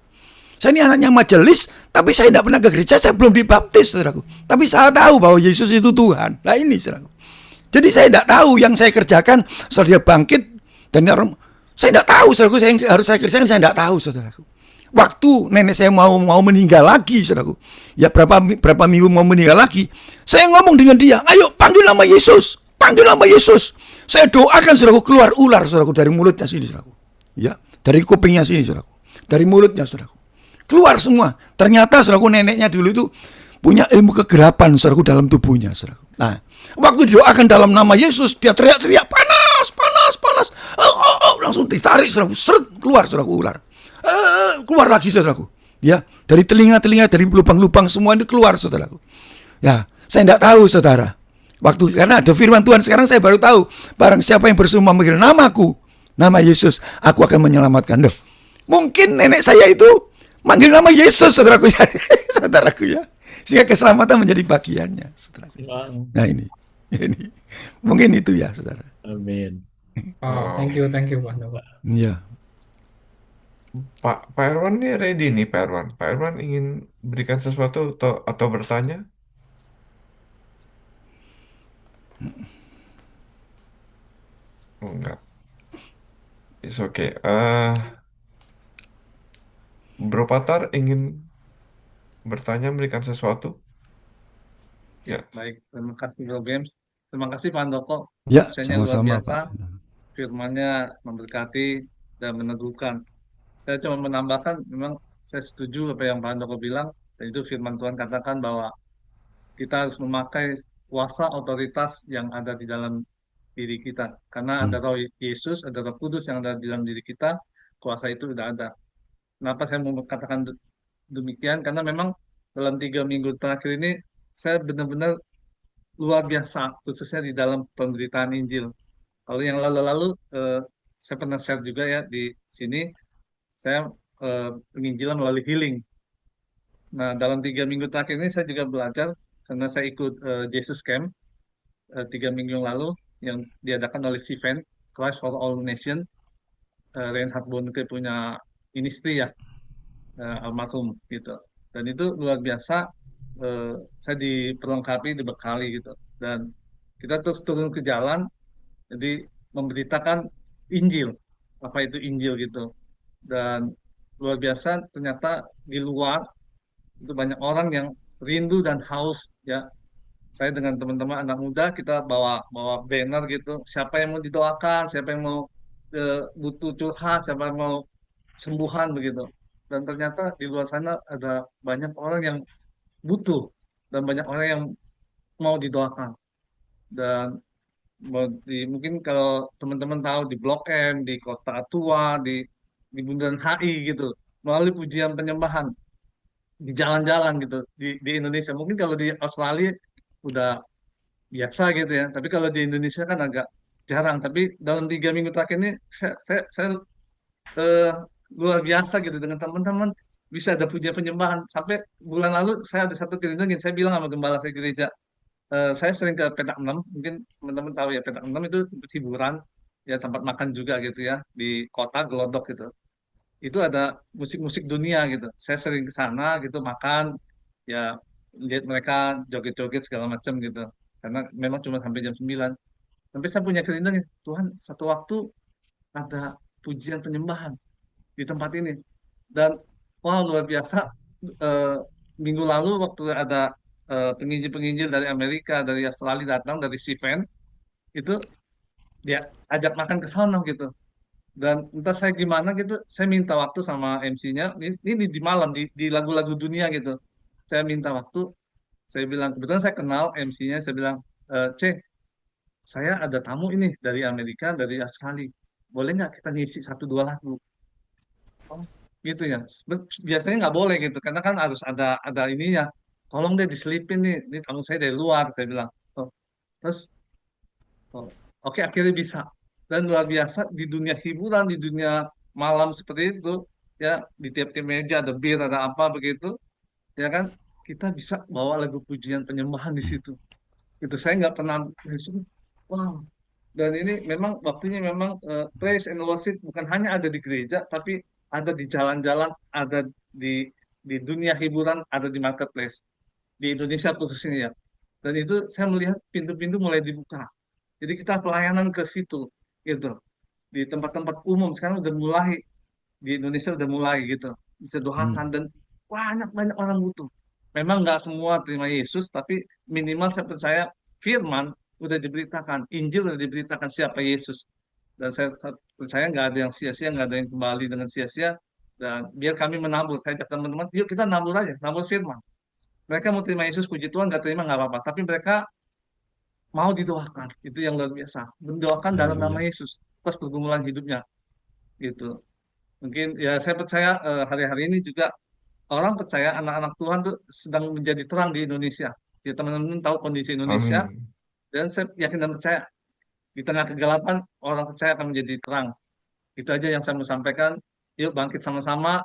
Saya ini anaknya majelis, tapi saya tidak pernah ke gereja, saya belum dibaptis, saudaraku. Tapi saya tahu bahwa Yesus itu Tuhan. Nah ini, saudaraku. Jadi saya tidak tahu yang saya kerjakan, setelah dia bangkit, dan orang, saya tidak tahu, saudaraku, saya harus saya kerjakan, saya tidak tahu, saudaraku. Waktu nenek saya mau meninggal lagi, saudaraku. Ya berapa minggu mau meninggal lagi, saya ngomong dengan dia, ayo panggil nama Yesus, panggil nama Yesus. Saya doakan, saudaraku, keluar ular, saudaraku, dari mulutnya sini, saudaraku. Ya, dari kupingnya sini, saudaraku. Dari mulutnya, saudaraku. Keluar semua. Ternyata saudaraku neneknya dulu itu punya ilmu kegelapan, saudaraku, dalam tubuhnya, saudaraku. Nah, waktu didoakan dalam nama Yesus, dia teriak-teriak, panas, panas, panas. Langsung ditarik, saudaraku, seret, keluar, saudaraku, ular. Keluar lagi, saudaraku. Ya, dari telinga-telinga, dari lubang-lubang semua itu keluar, saudaraku. Ya, saya tidak tahu, saudara. Karena ada firman Tuhan, sekarang saya baru tahu, barang siapa yang bersumpah memanggil namaku, nama Yesus, aku akan menyelamatkan. Duh, mungkin nenek saya itu manggil nama Yesus, saudaraku ya. Saudaraku ya. Sehingga keselamatan menjadi bagiannya, saudaraku. Wow. Nah ini. Mungkin itu ya, saudara. Amin. Oh, thank you Pak Handoko. Iya. Pak Irwan nih ready nih Pak Irwan. Pak Irwan ingin berikan sesuatu atau bertanya? Oh, enggak. It's okay. Bro Patar ingin bertanya, memberikan sesuatu? Ya, Ya. baik. Terima kasih Bro Games. Terima kasih Pak Handoko. Ya, Sharingnya luar sama-sama biasa. Pak. Firman-Nya memberkati dan meneguhkan. Saya cuma menambahkan, memang saya setuju apa yang Pak Handoko bilang. Dan itu firman Tuhan katakan bahwa kita harus memakai kuasa otoritas yang ada di dalam diri kita. Karena ada roh Yesus, ada roh kudus yang ada di dalam diri kita, kuasa itu sudah ada. Kenapa saya mau katakan demikian? Karena memang dalam 3 minggu terakhir ini, saya benar-benar luar biasa, khususnya di dalam pemberitaan Injil. Kalau yang lalu-lalu, saya pernah share juga ya di sini, saya penginjilan melalui healing. Nah, dalam 3 minggu terakhir ini saya juga belajar, karena saya ikut Jesus Camp 3 minggu yang lalu, yang diadakan oleh Sivan, Christ for All Nation. Reinhard Bonnke punya ministry ya, almarhum gitu. Dan itu luar biasa, saya diperlengkapi, dibekali gitu. Dan kita terus turun ke jalan, jadi memberitakan Injil, apa itu Injil gitu. Dan luar biasa, ternyata di luar itu banyak orang yang rindu dan haus ya. Saya dengan teman-teman anak muda, kita bawa bawa banner gitu, siapa yang mau didoakan, siapa yang mau butuh curhat, siapa yang mau sembuhan begitu. Dan ternyata di luar sana ada banyak orang yang butuh, dan banyak orang yang mau didoakan. Dan mungkin kalau teman-teman tahu, di Blok M, di Kota Tua, di Bundaran HI gitu, melalui pujian penyembahan di jalan-jalan gitu di Indonesia. Mungkin kalau di Australia udah biasa gitu ya, tapi kalau di Indonesia kan agak jarang. Tapi dalam 3 minggu terakhir ini, saya eh, luar biasa gitu dengan teman-teman, bisa ada pujian penyembahan. Sampai bulan lalu saya ada satu gereja, saya bilang sama gembala saya gereja, saya sering ke Petak 6, mungkin teman-teman tahu ya, Petak 6 itu tempat hiburan, ya tempat makan juga gitu ya, di kota Glodok gitu. Itu ada musik-musik dunia gitu. Saya sering ke sana gitu, makan, ya lihat mereka joget-joget segala macam gitu. Karena memang cuma sampai jam 9. Sampai saya punya keinginan, Tuhan, satu waktu ada pujian penyembahan di tempat ini. Dan wow, luar biasa, eh, minggu lalu waktu ada penginjil-penginjil dari Amerika, dari Australia datang, dari Sivan, itu dia ajak makan ke sana gitu. Dan entah saya gimana gitu, saya minta waktu sama MC-nya, ini di malam, di lagu-lagu dunia gitu. Saya minta waktu, saya bilang, kebetulan saya kenal MC-nya, saya bilang, C, saya ada tamu ini dari Amerika, dari Australia. Boleh nggak kita ngisi 1 2 lagu? Oh, gitu ya. Biasanya nggak boleh gitu, karena kan harus ada ininya. Tolong deh diselipin nih, ini tamu saya dari luar, saya bilang. Oh, terus, oh, oke akhirnya bisa. Dan luar biasa di dunia hiburan, di dunia malam seperti itu, ya di tiap-tiap meja ada bir, ada apa begitu, ya kan kita bisa bawa lagu pujian penyembahan di situ. Itu saya nggak pernah, wow. Dan ini memang waktunya memang praise and worship bukan hanya ada di gereja, tapi ada di jalan-jalan, ada di dunia hiburan, ada di marketplace di Indonesia khususnya ya. Dan itu saya melihat pintu-pintu mulai dibuka. Jadi kita pelayanan ke situ gitu. Di tempat-tempat umum sekarang udah mulai, di Indonesia udah mulai gitu. Bisa doakan, dan banyak-banyak orang butuh. Memang nggak semua terima Yesus, tapi minimal saya percaya firman udah diberitakan, Injil udah diberitakan siapa Yesus. Dan saya percaya nggak ada yang sia-sia, nggak ada yang kembali dengan sia-sia. Dan biar kami menabur, saya ajak teman-teman, yuk kita nabur aja, nabur firman. Mereka mau terima Yesus, puji Tuhan, nggak terima nggak apa-apa. Tapi mereka mau didoakan, itu yang luar biasa. Mendoakan dalam nama Haleluya. Yesus, pas pergumulan hidupnya, gitu. Mungkin ya saya percaya hari-hari ini juga orang percaya anak-anak Tuhan tuh sedang menjadi terang di Indonesia. Ya teman-teman tahu kondisi Indonesia, Amin. dan saya yakin dan percaya di tengah kegelapan orang percaya akan menjadi terang. Itu aja yang saya mau sampaikan. Yuk bangkit sama-sama,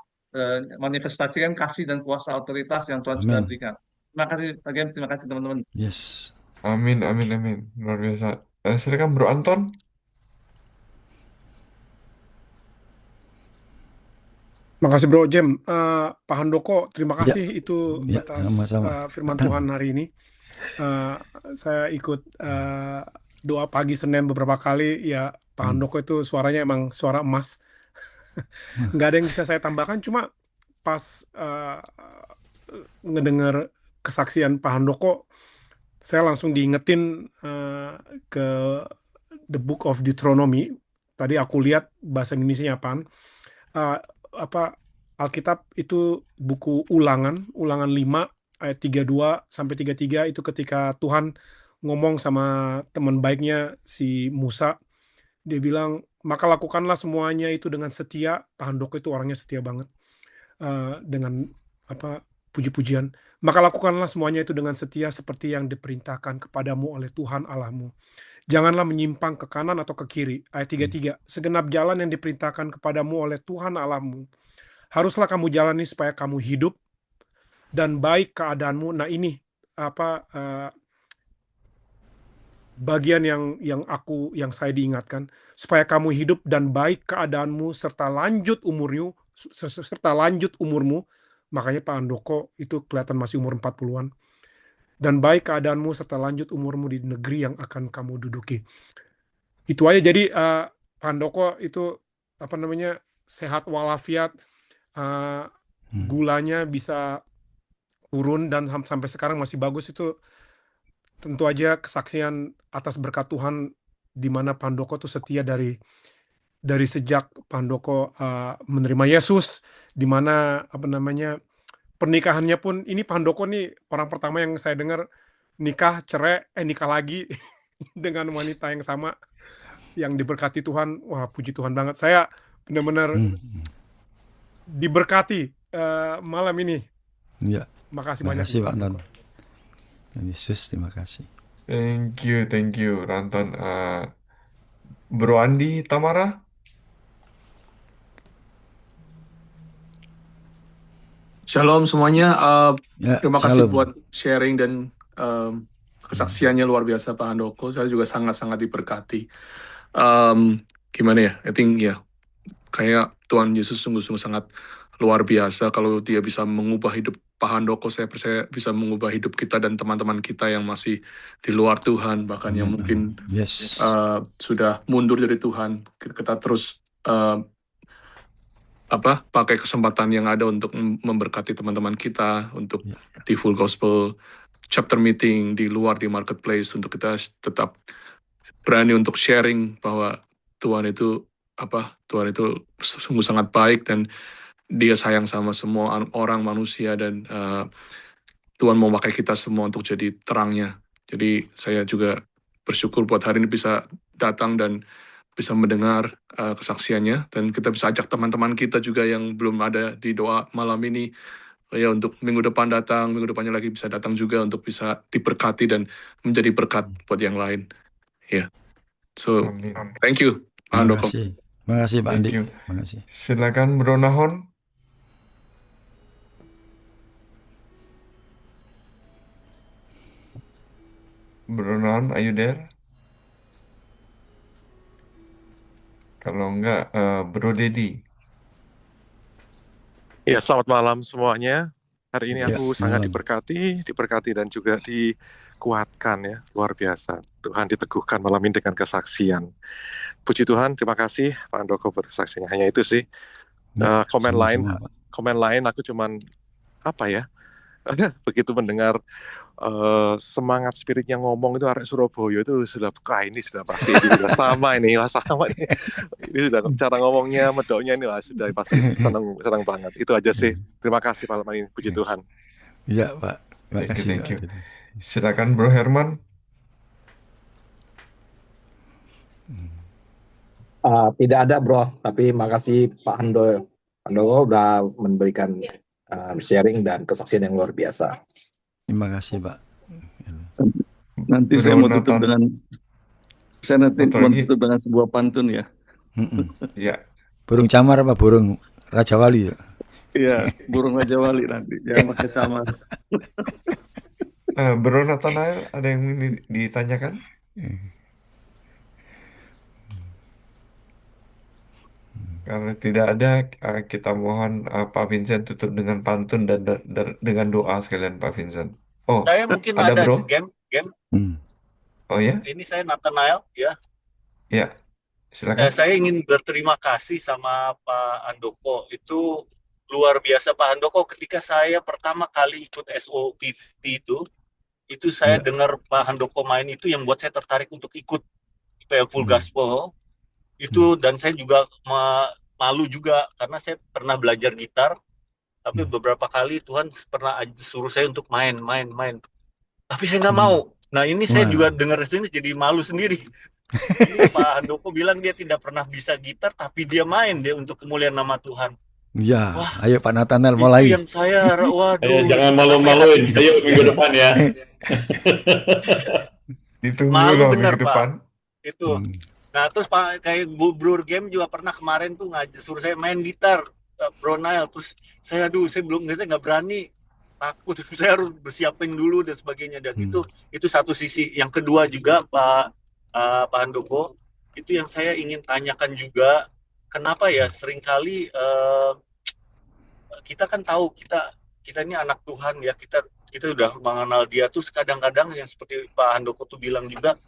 manifestasikan kasih dan kuasa otoritas yang Tuhan sudah Amin. berikan. Terima kasih Pak Gem, terima kasih teman-teman. Yes. Amin, amin, amin. Luar biasa. Silakan Bro Anton. Makasih Bro Jem. Pak Handoko, terima Ya, kasih itu ya, atas sama-sama. firman Tuhan hari ini. Saya ikut doa pagi Senin beberapa kali. Ya, Pak Handoko itu suaranya emang suara emas. Nggak ada yang bisa saya tambahkan. Cuma pas ngedengar kesaksian Pak Handoko, saya langsung diingetin ke The Book of Deuteronomy. Tadi aku lihat bahasa Indonesia apaan. Apa Alkitab itu buku Ulangan 5 ayat 32 sampai 33 itu ketika Tuhan ngomong sama teman baiknya si Musa, dia bilang, "Maka lakukanlah semuanya itu dengan setia." Pak Handoko itu orangnya setia banget. Dengan puji-pujian. "Maka lakukanlah semuanya itu dengan setia seperti yang diperintahkan kepadamu oleh Tuhan Allahmu. Janganlah menyimpang ke kanan atau ke kiri." Ayat 33, "Segenap jalan yang diperintahkan kepadamu oleh Tuhan Allahmu haruslah kamu jalani supaya kamu hidup dan baik keadaanmu." Nah, ini bagian yang saya diingatkan, supaya kamu hidup dan baik keadaanmu serta lanjut umurmu. Makanya Pak Handoko itu kelihatan masih umur 40-an. Dan baik keadaanmu serta lanjut umurmu di negeri yang akan kamu duduki. Itu aja. Jadi Pak Handoko itu sehat walafiat, gulanya bisa turun dan sampai sekarang masih bagus. Itu tentu aja kesaksian atas berkat Tuhan, di mana Pak Handoko tuh setia dari sejak Pak Handoko menerima Yesus, di mana pernikahannya pun, ini Pak Handoko nih orang pertama yang saya dengar nikah lagi dengan wanita yang sama, yang diberkati Tuhan. Wah, puji Tuhan banget. Saya benar-benar diberkati malam ini. Ya. Makasih Terima banyak kasih Pak Pak Anton. Handoko. Yesus, terima kasih. Thank you, Ranton. Bro Andi Tamara. Shalom semuanya. Ya, Terima kasih shalom. buat sharing dan kesaksiannya luar biasa Pak Handoko. Saya juga sangat-sangat diberkati. Gimana ya? I think ya, kayak Tuhan Yesus sungguh-sungguh sangat luar biasa. Kalau dia bisa mengubah hidup Pak Handoko, saya percaya bisa mengubah hidup kita dan teman-teman kita yang masih di luar Tuhan, bahkan yang mungkin Yes. sudah mundur dari Tuhan. Kita terus pakai kesempatan yang ada untuk memberkati teman-teman kita, untuk di Full Gospel chapter meeting di luar, di marketplace, untuk kita tetap berani untuk sharing bahwa Tuhan itu sungguh sangat baik dan dia sayang sama semua orang manusia, dan Tuhan mau pakai kita semua untuk jadi terangnya. Jadi saya juga bersyukur buat hari ini bisa datang dan bisa mendengar kesaksiannya, dan kita bisa ajak teman-teman kita juga yang belum ada di doa malam ini, ya, untuk minggu depan datang, minggu depannya lagi bisa datang juga untuk bisa diberkati dan menjadi berkat buat yang lain. Ya, so thank you Pak Handoko. Terima kasih Pak Andi. Terima kasih. Silakan Bro Nahon. Bro Nahon, are you there? Kalau enggak, Bro Dedi. Ya, selamat malam semuanya. Hari ini Ya, aku sangat malam. diberkati dan juga dikuatkan ya, luar biasa. Tuhan diteguhkan malam ini dengan kesaksian. Puji Tuhan, terima kasih Pak Handoko buat kesaksiannya. Hanya itu sih. Ya, Komen sama-sama, Pak. lain aku cuman begitu mendengar semangat spiritnya ngomong itu, arek Surabaya itu sudah ini sudah pasti ini sudah sama ini sudah cara ngomongnya, medoknya ini sudah pasti senang banget. Itu aja sih. Terima kasih Pak Lemani, puji Tuhan. Iya Pak, terima kasih. Thank you. Silakan Bro Herman. Tidak ada bro, tapi makasih Pak Handoko udah memberikan sharing dan kesaksian yang luar biasa. Terima kasih Pak. Nanti saya mau tutup dengan sebuah pantun ya. Ya, Burung camar apa burung Raja Wali ya? Iya, burung Raja Wali nanti, jangan pakai camar. Bro Nathanael, ada yang ingin ditanyakan? Karena tidak ada, kita mohon Pak Vincent tutup dengan pantun dan dengan doa sekalian Pak Vincent. Oh, Saya mungkin ada ada bro? game. Oh ya? Ini saya Nathanael ya. Ya, silakan. Saya ingin berterima kasih sama Pak Handoko. Itu luar biasa Pak Handoko. Ketika saya pertama kali ikut SOPV itu saya Ya. dengar Pak Handoko main itu yang buat saya tertarik untuk ikut Full Gospel. Itu dan saya juga malu juga karena saya pernah belajar gitar, tapi beberapa kali Tuhan pernah suruh saya untuk main. Tapi saya nggak mau. Nah ini saya Wah. juga dengar sini jadi malu sendiri. Ini Pak Handoko bilang dia tidak pernah bisa gitar, tapi dia main dia untuk kemuliaan nama Tuhan. Ya, Wah, ayo Pak Nathanael Itu mulai. yang saya, waduh, Jangan itu malu-maluin. sampai hati. Ayo minggu depan ya. Ditunggu Malu loh bener minggu Pak. depan. Itu. Nah terus Pak kayak Bro Game juga pernah kemarin tuh suruh saya main gitar, Bro Nail. Terus saya nggak berani, takut. Saya harus bersiapin dulu dan sebagainya. Dan itu satu sisi. Yang kedua juga Pak Handoko, itu yang saya ingin tanyakan juga, kenapa ya seringkali kita kan tahu kita ini anak Tuhan ya, kita udah mengenal Dia. Terus kadang-kadang yang seperti Pak Handoko tuh bilang juga,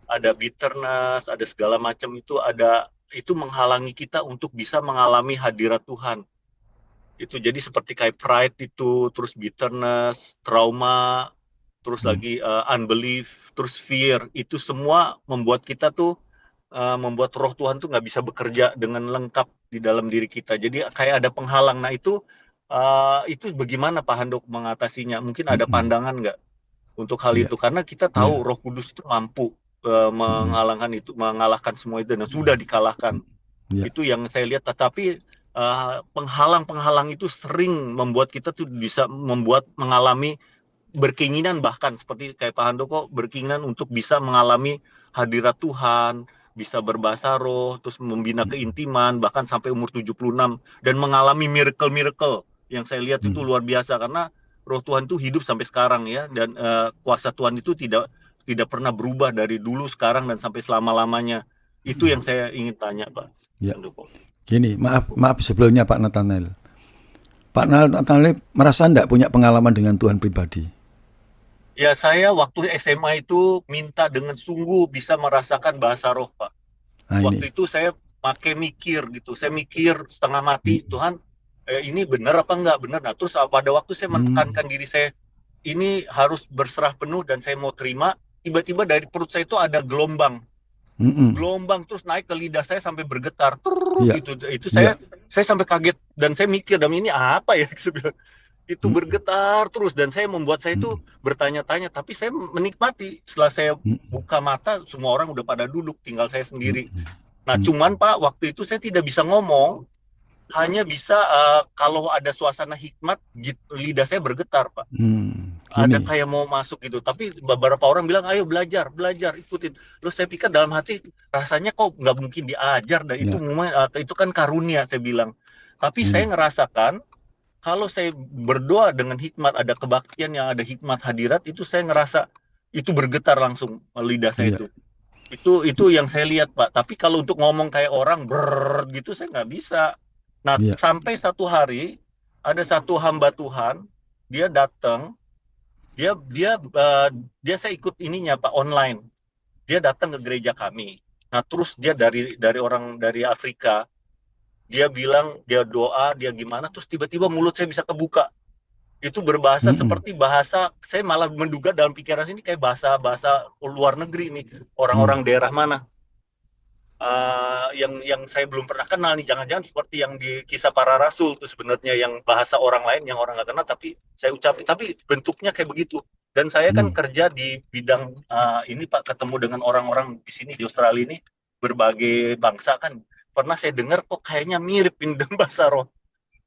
ada bitterness, ada segala macam itu menghalangi kita untuk bisa mengalami hadirat Tuhan. Itu jadi seperti kayak pride itu, terus bitterness, trauma, terus lagi unbelief, terus fear. Itu semua membuat kita tuh membuat roh Tuhan tuh nggak bisa bekerja dengan lengkap di dalam diri kita. Jadi kayak ada penghalang. Nah itu bagaimana Pak Handoko mengatasinya? Mungkin ada pandangan nggak untuk hal itu? Karena kita tahu Roh Kudus itu mampu mengalahkan semua itu dan sudah dikalahkan. Itu yang saya lihat. Tetapi penghalang-penghalang itu sering membuat kita tuh bisa mengalami berkeinginan, bahkan seperti kayak Pak Handoko berkeinginan untuk bisa mengalami hadirat Tuhan, bisa berbahasa roh, terus membina keintiman bahkan sampai umur 76 dan mengalami miracle yang saya lihat itu luar biasa karena Roh Tuhan itu hidup sampai sekarang ya, dan kuasa Tuhan itu tidak pernah berubah dari dulu, sekarang, dan sampai selama-lamanya. Itu yang saya ingin tanya, Pak. Ya. Gini, maaf sebelumnya Pak Nathanael. Pak Nathanael merasa enggak punya pengalaman dengan Tuhan pribadi? Ya, saya waktu SMA itu minta dengan sungguh bisa merasakan bahasa roh, Pak. Waktu itu saya pakai mikir gitu. Saya mikir setengah mati, Tuhan, ini benar apa enggak? Benar. Nah, terus pada waktu saya menekankan diri saya, ini harus berserah penuh dan saya mau terima, tiba-tiba dari perut saya itu ada gelombang. Gelombang terus naik ke lidah saya sampai bergetar. Itu saya sampai kaget dan saya mikir, dan ini apa ya? Itu bergetar terus dan membuat saya itu bertanya-tanya, tapi saya menikmati. Setelah saya buka mata, semua orang udah pada duduk, tinggal saya sendiri. Nah, cuman Pak, waktu itu saya tidak bisa ngomong, hanya bisa kalau ada suasana hikmat, lidah saya bergetar, Pak. Ada kayak mau masuk gitu. Tapi beberapa orang bilang, ayo belajar, ikutin. Terus saya pikir dalam hati, rasanya kok nggak mungkin diajar, dan itu kan karunia, saya bilang. Tapi saya ngerasakan, kalau saya berdoa dengan hikmat, ada kebaktian yang ada hikmat hadirat, itu saya ngerasa itu bergetar langsung lidah saya itu. Itu yang saya lihat, Pak. Tapi kalau untuk ngomong kayak orang gitu, saya nggak bisa. Nah, sampai satu hari ada satu hamba Tuhan, dia datang, dia saya ikut ininya Pak, online. Dia datang ke gereja kami. Nah, terus dia dari orang dari Afrika. Dia bilang, dia doa, dia gimana, terus tiba-tiba mulut saya bisa kebuka. Itu berbahasa seperti bahasa, saya malah menduga dalam pikiran ini kayak bahasa luar negeri nih, orang-orang daerah mana. Yang saya belum pernah kenal nih, jangan-jangan seperti yang di Kisah Para Rasul itu sebenarnya, yang bahasa orang lain yang orang nggak kenal tapi saya ucapin, tapi bentuknya kayak begitu. Dan saya kan kerja di bidang ini Pak, ketemu dengan orang-orang di sini di Australia ini, berbagai bangsa kan, pernah saya dengar kok kayaknya mirip dengan bahasa roh.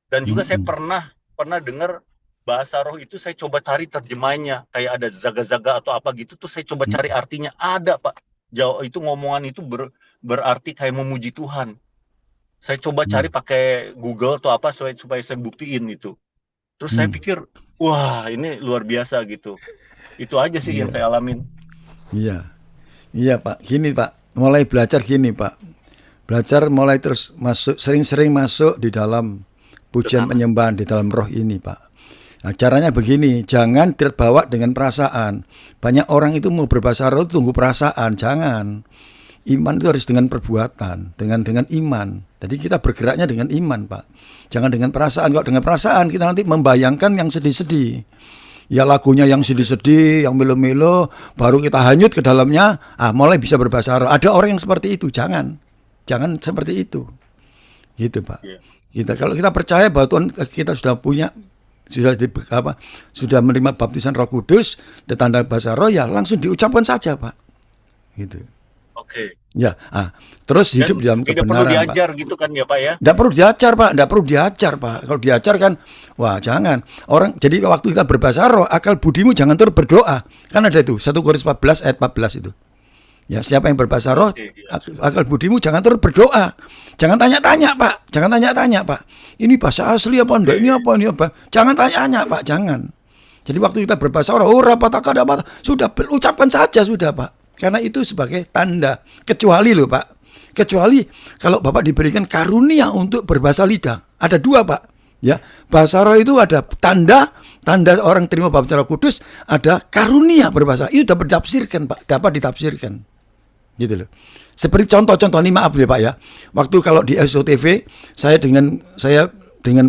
Dan juga saya pernah dengar bahasa roh itu, saya coba cari terjemahannya, kayak ada zaga-zaga atau apa gitu, tuh saya coba cari artinya, ada Pak. Jauh itu ngomongan itu berarti kayak memuji Tuhan. Saya coba cari pakai Google atau apa supaya saya buktiin gitu. Terus saya pikir, wah ini luar biasa gitu. Itu aja sih yang Iya. saya alamin. Iya. Iya, Pak. Gini, Pak. Mulai belajar gini, Pak. Belajar mulai terus masuk, sering-sering masuk di dalam pujian penyembahan di dalam roh ini, Pak. Nah, caranya begini, jangan terbawa dengan perasaan. Banyak orang itu mau berbahasa roh tunggu perasaan, jangan. Iman itu harus dengan perbuatan, dengan iman. Jadi kita bergeraknya dengan iman, Pak. Jangan dengan perasaan. Kalau dengan perasaan kita nanti membayangkan yang sedih-sedih. Ya lagunya yang sedih-sedih, yang melo-melo, baru kita hanyut ke dalamnya, mulai bisa berbahasa roh. Ada orang yang seperti itu, jangan seperti itu. Gitu, Pak. Kalau kita percaya bahwa Tuhan kita sudah punya, sudah menerima baptisan Roh Kudus, tanda bahasa roh, ya langsung diucapkan saja, Pak. Gitu. Oke. Ya, terus hidup dalam Tidak perlu kebenaran, Pak. diajar gitu kan ya Pak ya? Tidak perlu diajar, Pak. Tidak perlu diajar, Pak. Kalau diajar kan, wah jangan. Jadi waktu kita berbahasa roh, akal budimu jangan turut berdoa. Kan ada itu, 1 Korintus 14 ayat 14 itu. Ya, siapa yang berbahasa roh, akal budimu jangan turut berdoa. Jangan tanya-tanya, Pak. Jangan tanya-tanya, Pak. Ini bahasa asli apa enggak? Ini apa? Jangan tanya-tanya, Pak. Jangan. Jadi waktu kita berbahasa roh, sudah ucapkan saja sudah, Pak. Karena itu sebagai tanda. Kecuali loh, Pak. Kecuali kalau Bapak diberikan karunia untuk berbahasa lidah. Ada 2, Pak. Ya, bahasa roh itu ada tanda orang terima baptisan Roh Kudus, ada karunia berbahasa. Itu dapat ditafsirkan, Pak. Dapat ditafsirkan. Gitu loh. Seperti contoh-contoh ini, maaf ya, Pak ya. Waktu kalau di SOTV saya dengan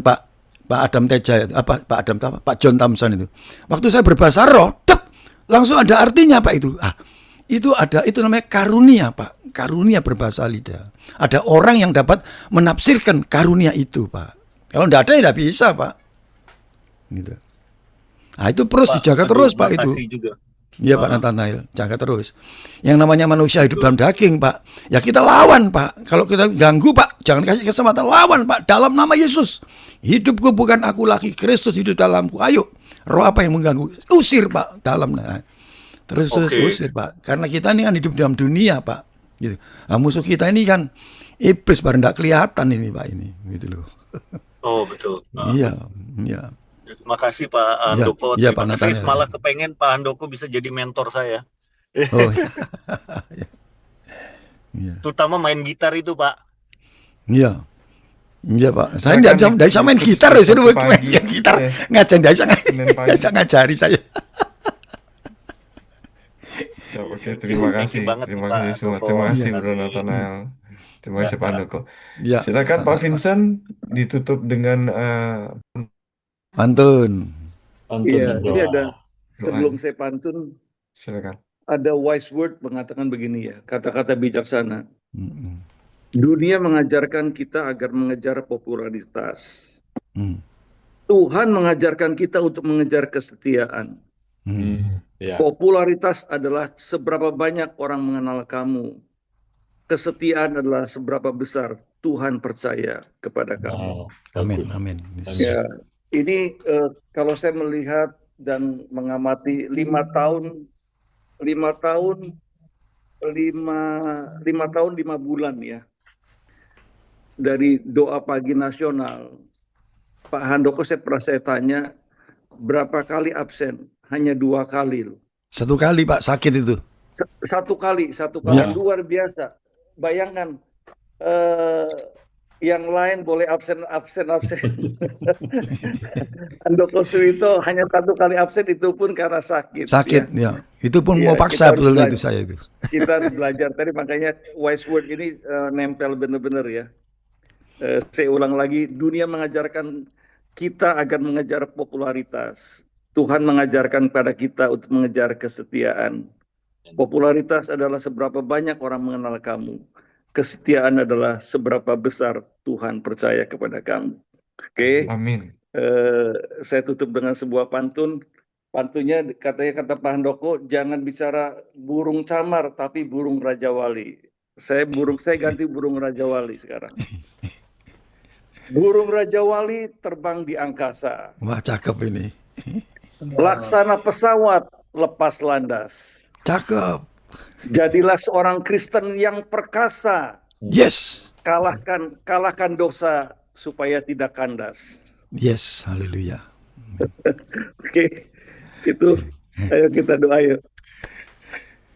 Pak Adam Teja, Pak John Thompson itu. Waktu saya berbahasa roh, langsung ada artinya, Pak itu. Itu namanya karunia, Pak. Karunia berbahasa lidah. Ada orang yang dapat menafsirkan karunia itu, Pak. Kalau tidak ada ya tidak bisa, Pak. Gitu. Nah, itu terus dijaga terus, Pak itu. Iya, Pak Nathanael, jaga terus. Yang namanya manusia hidup dalam daging, Pak. Ya kita lawan, Pak. Kalau kita ganggu, Pak, jangan kasih kesempatan, lawan, Pak, dalam nama Yesus. Hidupku bukan aku lagi, Kristus hidup dalamku. Ayo, roh apa yang mengganggu? Usir, Pak, dalam. Terus usir, Pak. Karena kita ini kan hidup dalam dunia, Pak. Gitu. Nah, musuh kita ini kan iblis, baru tidak kelihatan ini, Pak, ini. Gitu loh. Oh, betul. Iya. Terima kasih Pak Handoko. Iya, Pak Saya Nathanael. malah kepengen Pak Handoko bisa jadi mentor saya. Oh, iya. Terutama main gitar itu, Pak. Iya. Iya, Pak. Saya tidak bisa main gitar, saya main gitar. Ngajak ngajari saya. Oke, terima kasih semua. Terima kasih Bro Nathanael. Terima kasih Pak Handoko. Ya. Silakan Pak Vincent ditutup dengan pantun. Iya, ini ada sebelum saya pantun, silakan. ada wise word mengatakan begini ya, kata-kata bijaksana. Dunia mengajarkan kita agar mengejar popularitas. Tuhan mengajarkan kita untuk mengejar kesetiaan. Popularitas adalah seberapa banyak orang mengenal kamu. Kesetiaan adalah seberapa besar Tuhan percaya kepada kamu. Amin. Ya, ini kalau saya melihat dan mengamati 5 tahun 5 bulan ya dari doa pagi nasional, Pak Handoko saya tanya berapa kali absen? Hanya 2 kali loh. 1 kali, Pak, sakit itu. 1 kali Ya. luar biasa. Bayangkan yang lain boleh absen. Handoko Suwito hanya 1 kali absen, itu pun karena sakit. Ya. Itu pun mau paksa betul itu saya itu. Kita harus belajar tadi, makanya wise word ini nempel benar-benar ya. Saya ulang lagi, dunia mengajarkan kita agar mengejar popularitas. Tuhan mengajarkan pada kita untuk mengejar kesetiaan. Popularitas adalah seberapa banyak orang mengenal kamu. Kesetiaan adalah seberapa besar Tuhan percaya kepada kamu. Oke. Amin. Saya tutup dengan sebuah pantun. Pantunnya kata Pak Handoko, jangan bicara burung camar tapi burung Raja Wali. Saya ganti burung Raja Wali sekarang. Burung Raja Wali terbang di angkasa. Wah, cakep ini. Laksana pesawat lepas landas. Cakep. Jadilah seorang Kristen yang perkasa. Yes. kalahkan dosa supaya tidak kandas. Yes, haleluya. Oke, itu ayo kita doa yuk.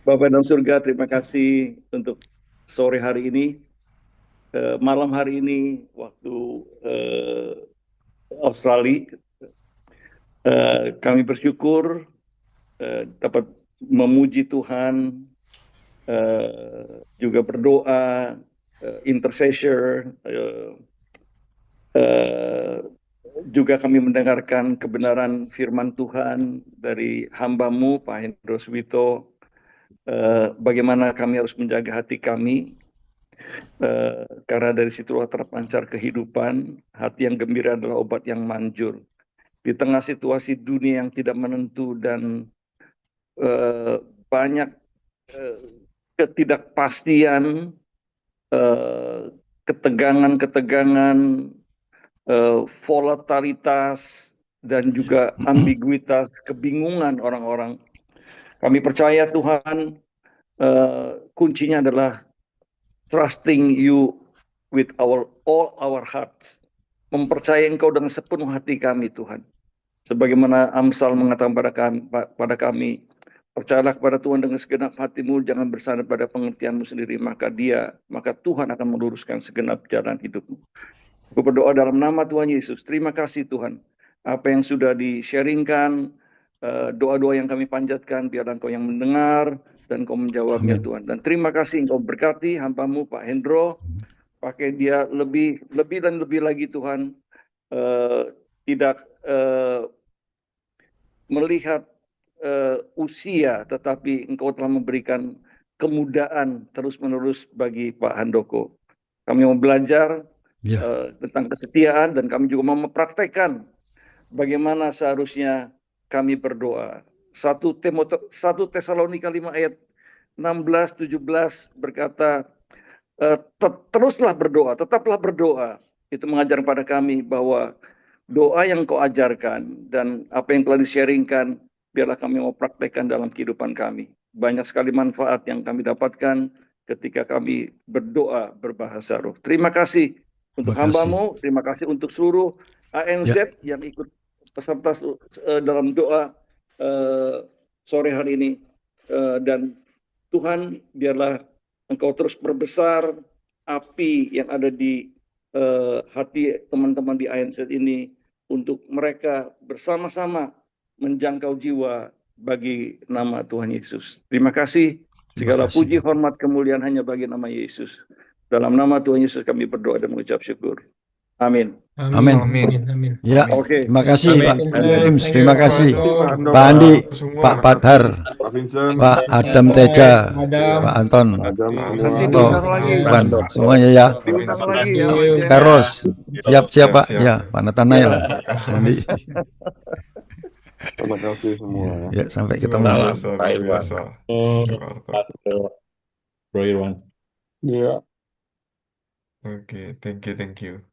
Bapak dalam surga, terima kasih untuk sore hari ini, malam hari ini waktu Australia. Kami bersyukur dapat memuji Tuhan, juga berdoa, intercessor, juga kami mendengarkan kebenaran firman Tuhan dari hamba-Mu Pak Hendro Swito, bagaimana kami harus menjaga hati kami, karena dari situlah terpancar kehidupan. Hati yang gembira adalah obat yang manjur. Di tengah situasi dunia yang tidak menentu dan banyak ketidakpastian, ketegangan-ketegangan, volatilitas, dan juga ambiguitas, kebingungan orang-orang. Kami percaya Tuhan, kuncinya adalah trusting you with all our hearts. Mempercayai Engkau dengan sepenuh hati kami, Tuhan. Sebagaimana Amsal mengatakan pada kami, percayalah kepada Tuhan dengan segenap hatimu, jangan bersandar pada pengertianmu sendiri, maka Tuhan akan meluruskan segenap jalan hidupmu. Aku berdoa dalam nama Tuhan Yesus. Terima kasih Tuhan. Apa yang sudah di-sharingkan, doa-doa yang kami panjatkan, biarlah Engkau yang mendengar dan Engkau menjawabnya, Tuhan. Dan terima kasih Engkau berkati hamba-Mu Pak Hendro, pakai dia lebih dan lebih lagi Tuhan, tidak melihat usia, tetapi Engkau telah memberikan kemudahan terus-menerus bagi Pak Handoko. Kami mau belajar tentang kesetiaan, dan kami juga mau mempraktekkan bagaimana seharusnya kami berdoa. 1 Tesalonika 5 ayat 16-17 berkata, teruslah berdoa, tetaplah berdoa. Itu mengajar pada kami bahwa doa yang Kau ajarkan dan apa yang telah di-sharingkan, biarlah kami mau praktekkan dalam kehidupan kami. Banyak sekali manfaat yang kami dapatkan ketika kami berdoa berbahasa roh. Terima kasih untuk hamba-Mu, terima kasih untuk seluruh ANZ yang ikut peserta dalam doa sore hari ini. Dan Tuhan, biarlah Engkau terus perbesar api yang ada di hati teman-teman di ANZ ini, untuk mereka bersama-sama menjangkau jiwa bagi nama Tuhan Yesus. Terima kasih. Segala puji, hormat, kemuliaan hanya bagi nama Yesus. Dalam nama Tuhan Yesus kami berdoa dan mengucap syukur. Amin. Amin. Amin. Ya, Oke. terima kasih Amin. Pak Amin. James, Thank terima you, kasih Pak Ando. Pak Andi, semua. Pak Padhar, Pak Vincent, Pak Adam Teja, Adam. Pak Anton, Adam semua. Nanti Atau diundang lagi. Iwan, semuanya ya. Diundang lagi ya. Thank Pak you. James. Karos, siap-siap Pak, Siap. ya Pak Nathanael, Andi. Terima kasih semua. Ya, sampai ketemu. Luar Salam, biasa, Pak luar Irwan. biasa. Jakarta. Bro Irwan. Iya. Oke, thank you.